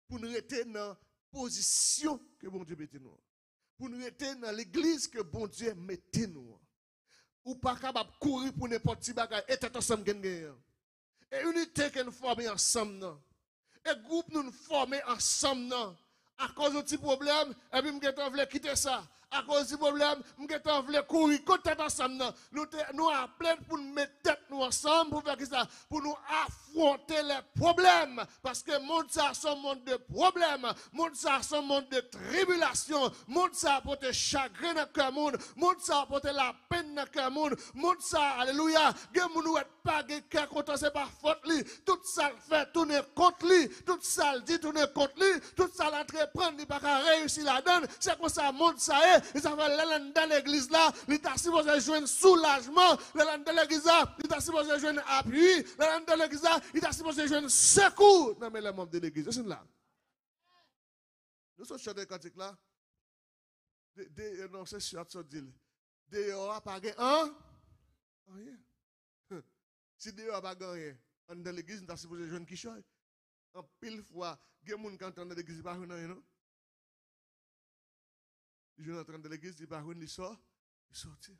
Pour nous rester dans la position que bon Dieu mettez nous. Pour nous rester dans l'église que bon Dieu mettez nous. Ou pas capable de courir pour n'importe qui bagage et être ensemble gagner. Et unité que nous formons ensemble. Et groupe nous former ensemble. À cause de petit problème, et puis nous voulons quitter ça. À cause du problème, nous voulons courir côté ensemble. Nous appelons pour nous mettre tête nous ensemble pour faire ça, pour nous affronter les problèmes. Parce que le monde ça c'est un monde de problèmes, le monde ça c'est un monde de tribulation, le monde ça apporte chagrin dans le cœur monde, le monde ça apporte la peine dans le cœur monde, le monde ça, alléluia, il y a des gens pas de cœur content, c'est pas faute lui, tout ça fait tourner contre lui, tout ça dit tourner contre lui, tout ça l'entreprendre, il pas réussir la donne, c'est comme ça le monde ça est. Et ça fait l'élan dans l'église là, il t'a supposé jouer soulagement, l'élan dans l'église là, il t'a supposé jouer appui, l'élan dans l'église là, il t'a supposé jouer secours. Non mais les membres de l'église, c'est là. Nous sommes chantés cantique là. Non, c'est sûr, ça dit. Dehors pas gagné rien. Si dehors pas gagné, dans l'église, il t'a supposé jouer qui choy. En pile fois, il y a des gens qui entendent dans l'église pas rien. Je suis en train de l'église, il parle, il sort, il sortit.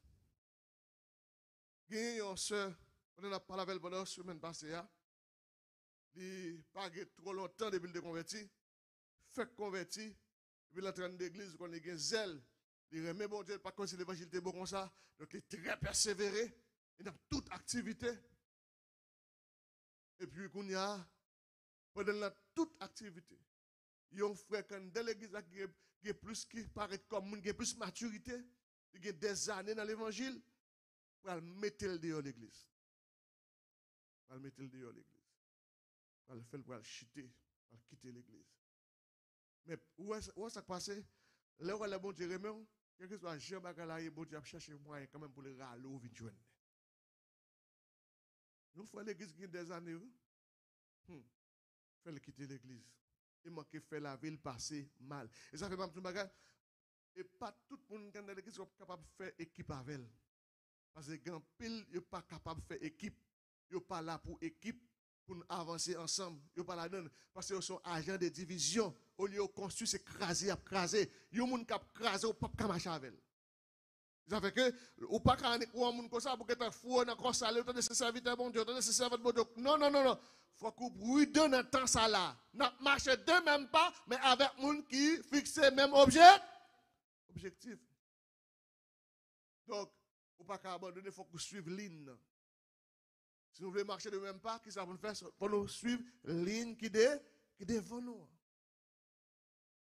Il y a une soeur, on a parlé avec elle pendant la semaine passée, il n'a pas trop longtemps depuis le converti, fait converti, puis il est en train de l'église, on a un zèle Il remet bon Dieu, pas comme si l'évangile était bon comme ça. Donc il est très persévéré dans toute activité. Et puis, qu'on y a, pendant toute activité, il y a un frère dans l'église qui est plus qui paraît comme qui a plus maturité, qui a des années dans l'évangile, pour le mettre le dehors l'église. Pour le mettre le dehors l'église. Pour le faire pour le chuter, pour quitter l'église. Mais où est-ce ça passe? Là où le bon Dieu remet, quel que soit Jean Bagalaye, bon Dieu a cherché moyen quand même pour le râler ou vite joindre. Nous faisons l'église qui a des années. Fait le quitter l'église. Il manque faire la ville passer mal. Et ça fait pas tout bagage. Et pas tout le monde qui est dans l'église est capable de faire équipe avec elle. Parce que grand pile, il n'est pas capable de faire équipe. Il n'est pas là pour équipe, pour avancer ensemble. Il n'est pas là-dedans. Parce qu'ils sont agents de division. Au lieu de construire, c'est craser, craser. Il y a des gens qui craser, il ne pas marcher avec elle. Ça fait que, ou pas quand on est comme ça, pour que tu fou, on a comme ça, on a ce serviteur bon Dieu, on a ce serviteur bon Dieu. Non, non, non, non. Il faut qu'on brûle dans le temps ça là. N'a marché de même pas, mais avec les gens qui fixent le même objectif. Donc, il ne faut pas abandonner, il faut qu'on suive ligne. Si nous voulons marcher de même pas, qu'est-ce qu'on va faire? Pour nous suivre ligne qui est devant nous.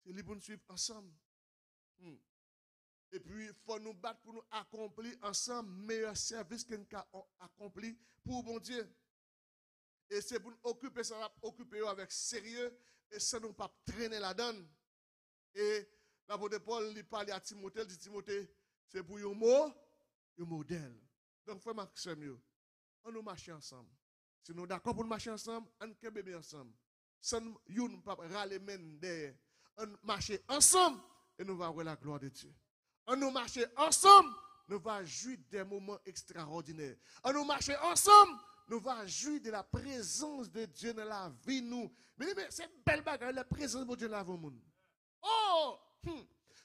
C'est libre pour nous suivre ensemble. Et puis, il faut nous battre pour nous accomplir ensemble meilleur service que nous avons accompli pour bon Dieu. Et c'est pour nous occuper ça, occuper avec sérieux et ça nous pas traîner la donne. Et l'apôtre Paul, il parle à Timothée, il dit Timothée, c'est pour un modèle. Donc, frère Maxime, on nous marche ensemble. Si nous sommes d'accord pour nous marcher ensemble, on peut bébé ensemble. Sans nous ne pas râler même derrière. On marche ensemble et nous allons voir la gloire de Dieu. On nous marche ensemble, nous allons jouir des moments extraordinaires. On nous marche ensemble, nous allons jouir de la présence de Dieu dans la vie. Nous. Mais c'est belle bagaille, la présence de Dieu dans la vie. Oh!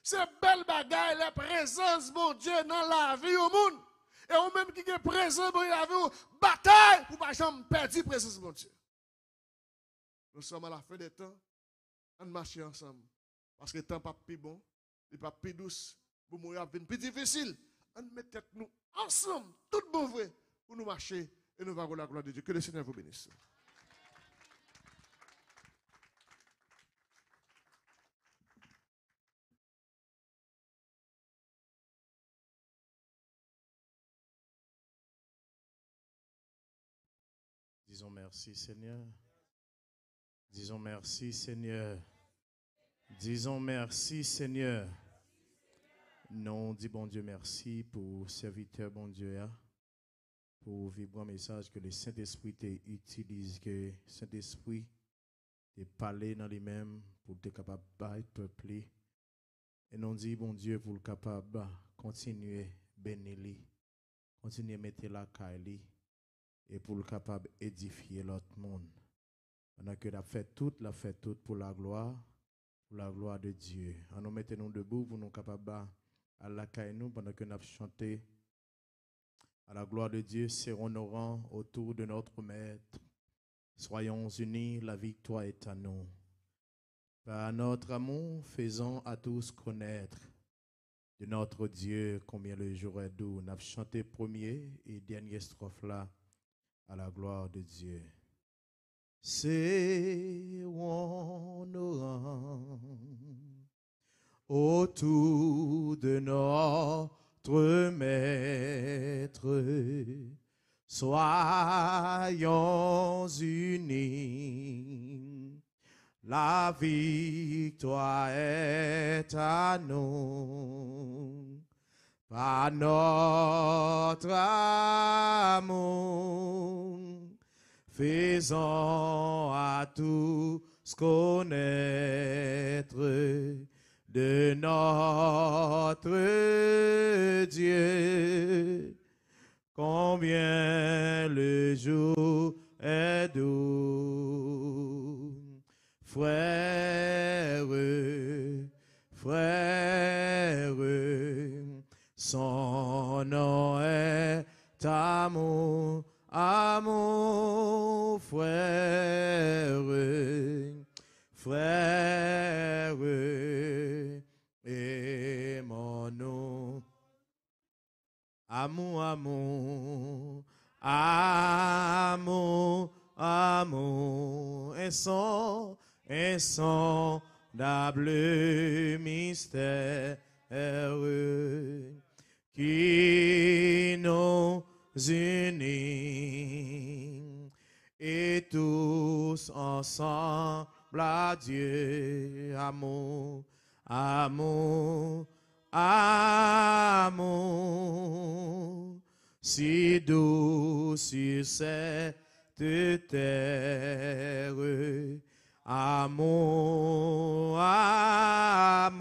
C'est belle bagaille, la présence de Dieu dans la vie au monde. Et on même qui est présent dans la vie, bataille pour ne pas jamais perdre la présence de Dieu. Nous sommes à la fin des temps, on marche ensemble. Parce que le temps n'est pas plus bon, il n'est pas plus douce. Pour mourir, c'est plus difficile. On met tête nous ensemble, tout bon vrai, pour nous marcher et nous allons voir la gloire de Dieu. Que le Seigneur vous bénisse. Disons merci Seigneur. Disons merci Seigneur. Disons merci Seigneur. Non, dis bon Dieu merci pour serviteur bon Dieu, pour vivre un message que le Saint-Esprit utilise, que le Saint-Esprit te parler dans lui-même pour te capable de peupler. Et non dit bon Dieu pour le capable de continuer bénir, continuer mettre la caille et pour le capable d'édifier l'autre monde. Pendant que la fait toute pour la gloire de Dieu. En nous mettons debout pour nous capables à la caille nous pendant que nous chanté à la gloire de Dieu, serrons nos rangs autour de notre Maître. Soyons unis, la victoire est à nous. Par notre amour, faisons à tous connaître de notre Dieu combien le jour est doux. Nous avons chanté premier et dernière strophe là à la gloire de Dieu. Serrons nos rangs autour de notre Maître, soyons unis, la victoire est à nous, par notre amour, faisons à tous connaître de notre Dieu, combien le jour est doux. Frères, son nom est amour, amour, frères, aimons-nous. Amour, amour, amour, amour, insondable mystère qui nous unit et tous ensemble à Dieu. Amour, amour, amour, si doux sur cette terre. Amour, amour,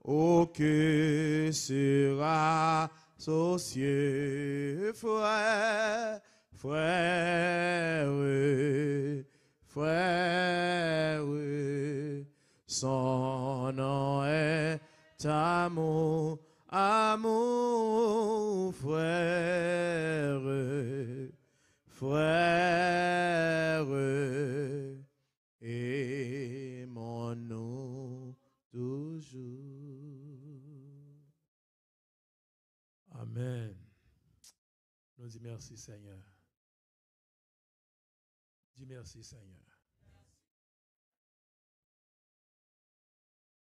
oh que sera aux cieux, frère, frère, frère, son nom est amour, amour, frère, frère, aimons-nous toujours. Amen. Nous disons merci Seigneur. Dis merci Seigneur.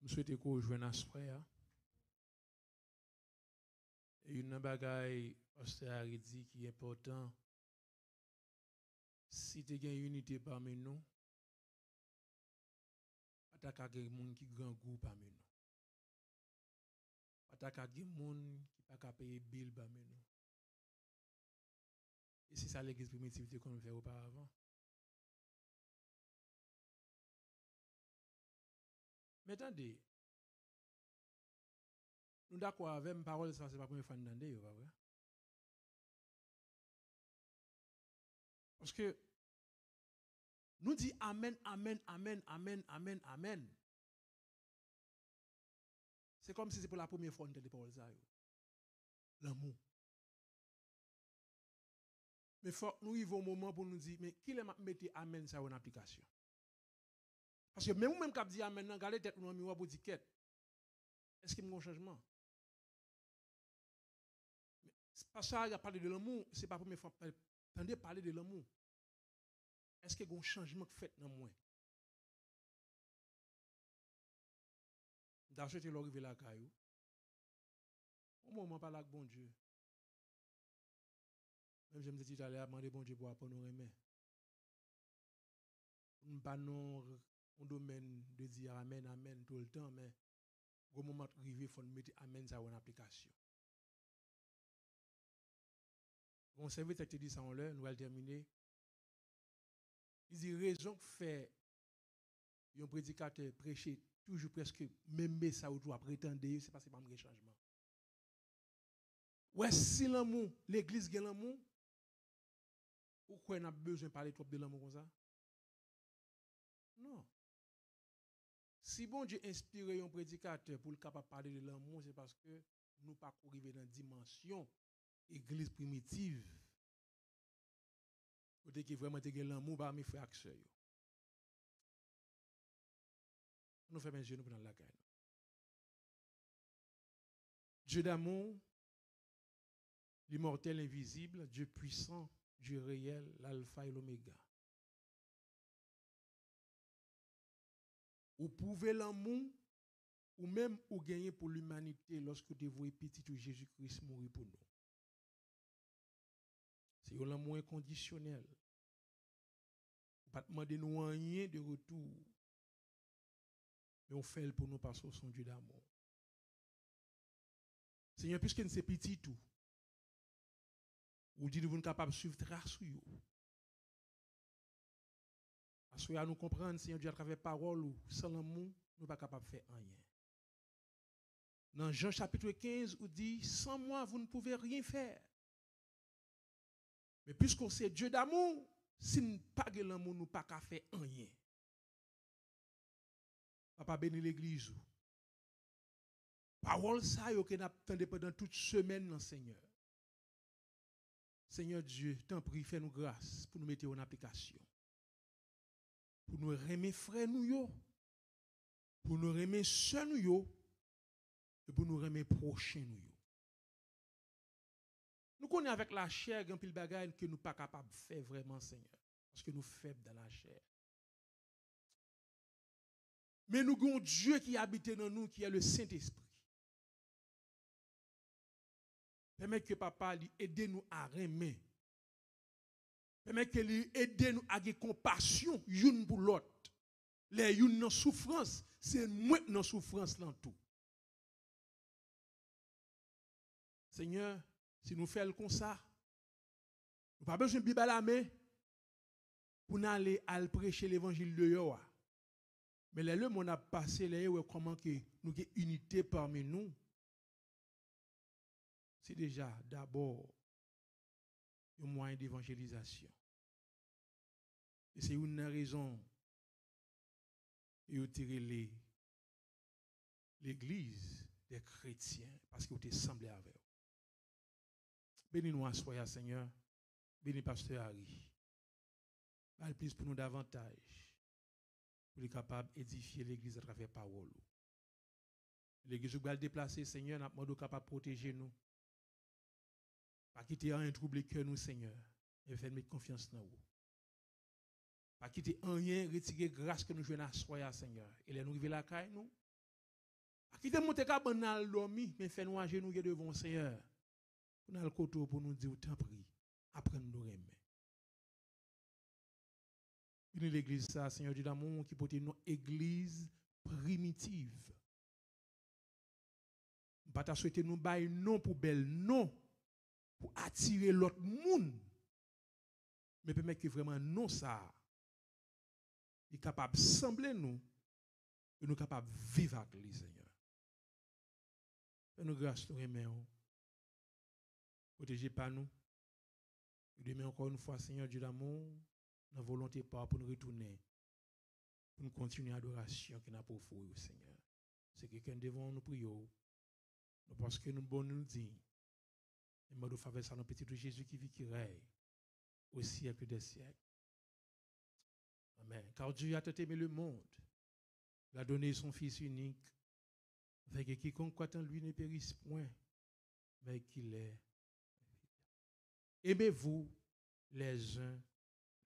Je souhaite qu'on joue un frère. Et une bagaille, pasteur a dit qui est important. Si tu as une unité parmi nous, pas ta des gens qui grand goût parmi nous. Pas ta des gens qui pas payer bill parmi nous. Et c'est ça l'église primitive qu'on fait auparavant. Mais attendez, nous d'accord avec mes paroles, ça c'est pas la première fois que nous entendons, pas vrai? Parce que nous disons Amen, Amen, Amen, Amen, Amen, Amen. C'est comme si c'est pour la première fois que nous entendons paroles ça. L'amour. Mais il faut que nous arrivions au moment pour nous dire, mais qui est mettre Amen ça en application? Parce que même quand je dis Amen, regardez tête nous en miroir pour dire quête. Est-ce qu'il y a un changement? Parce que ça, il a parlé de l'amour, ce n'est pas la première fois. Attendez parler de l'amour. Est-ce qu'il y a un changement fait dans moi? D'acheter tu l'arrivé la caillou. Au moment pas là bon Dieu. Même je me dis tout à l'heure, demander bon Dieu pour apprendre nous aimer. Nous pas non un domaine de dire amen amen tout le temps, mais au moment arrivé, il faut mettre amen ça en application. Bon, serviteur qui dit ça en l'heure, nous allons terminer. Il dit raison que fait un prédicateur prêcher toujours presque même message ou doit prétendre, c'est parce que pas un changement. Ouais, si l'amour, l'église gagne l'amour, pourquoi on a besoin de parler trop de l'amour comme ça? Non. Si bon Dieu inspire un prédicateur pour le capable de parler de l'amour, c'est parce que nous ne pas arriver dans une dimension église primitive. Côté qui vraiment te l'amour parmi mes frères et sœurs. Nous faisons mes yeux pour dans la caille. Dieu d'amour, l'immortel invisible, Dieu puissant, Dieu réel, l'alpha et l'oméga. Vous pouvez l'amour ou même ou gagner pour l'humanité lorsque vous voyez petit Jésus-Christ mourir pour nous. C'est l'amour inconditionnel. Vous ne pas demander nous rien de retour. Mais on fait pour nous parce qu'on est Dieu d'amour. Seigneur, puisque nous sommes petits tout, vous dites que vous êtes capable de suivre trace sur vous. Parce que nous comprendre, Seigneur Dieu, à travers parole ou sans l'amour, nous ne sommes pas capables de faire rien. Dans Jean chapitre 15, où dit, sans moi, vous ne pouvez rien faire. Mais puisqu'on sait Dieu d'amour, si nous n'avons pas l'amour, nous ne pouvons pas faire rien. Papa béni l'église. Parole ça, que nous attendons pendant toute semaine, dans Seigneur. Seigneur Dieu, t'en prie, fais-nous grâce pour nous mettre en application. Pour nous remettre frères nous, pour nous remettre sœurs nous, et pour nous remettre prochains nous. Nous connaissons avec la chair, un pile bagaille que nous ne sommes pas capables de faire vraiment, Seigneur. Parce que nous sommes faibles dans la chair. Mais nous avons Dieu qui habite dans nous, qui est le Saint-Esprit. Permet que papa lui aide nous à remer. Permet que lui aide nous à avoir compassion l'une pour l'autre. Les une dans souffrance, c'est moi dans souffrance dans tout. Seigneur, si nous faisons comme ça, nous n'avons pas besoin de Bible à la main pour aller à prêcher l'évangile de Yoa. Mais le monde a passé comment que nous avons une unité parmi nous. C'est déjà d'abord un moyen d'évangélisation. Et c'est une raison de tirer l'église des chrétiens parce que vous êtes semblé avec eux. Bénis-nous à soi, Seigneur. Bénis pasteur Harry. Parle plus pour nous davantage. Pour être capable d'édifier l'église à travers la parole. L'église va le déplacer, Seigneur, nous demandons capable de protéger nous. Pas quitter un trouble cœur nous, Seigneur, et faire mettre confiance dans vous. Pas quitter rien, retirer grâce que nous jouons à soi, Seigneur. Et là, nous arrivons la caille, nous. Pas quitter monter cabanal dormi, mais faire nous à genoux devant le Seigneur. Pour nous le côté pour nous dire, tant pis, après nous remettre. Une l'église, ça, Seigneur Dieu d'amour, qui peut être une église primitive. Pas ta souhaiter nous bailler non pour belle, non. Pour attirer l'autre monde. Mais permettre que vraiment non ça est capable de sembler nous et nous capable de vivre avec lui, Seigneur. Fais-nous grâce, nous remercions. Protégez pas nous. Et demain encore une fois, Seigneur Dieu d'amour, notre volonté pas pour nous retourner, pour nous continuer l'adoration qui n'a pas pour vous, Seigneur. C'est quelqu'un devant nous prions. Parce que nous bon nous dit. Et nous faveur ça notre petit Jésus qui vit qui règne au siècle des siècles. Amen. Car Dieu a tant aimé le monde, il a donné son Fils unique, afin que quiconque croit en lui ne périsse point, mais qu'il est. Aimez-vous les uns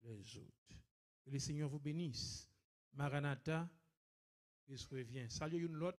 les autres. Que le Seigneur vous bénisse. Maranatha, il se revient. Salut une l'autre.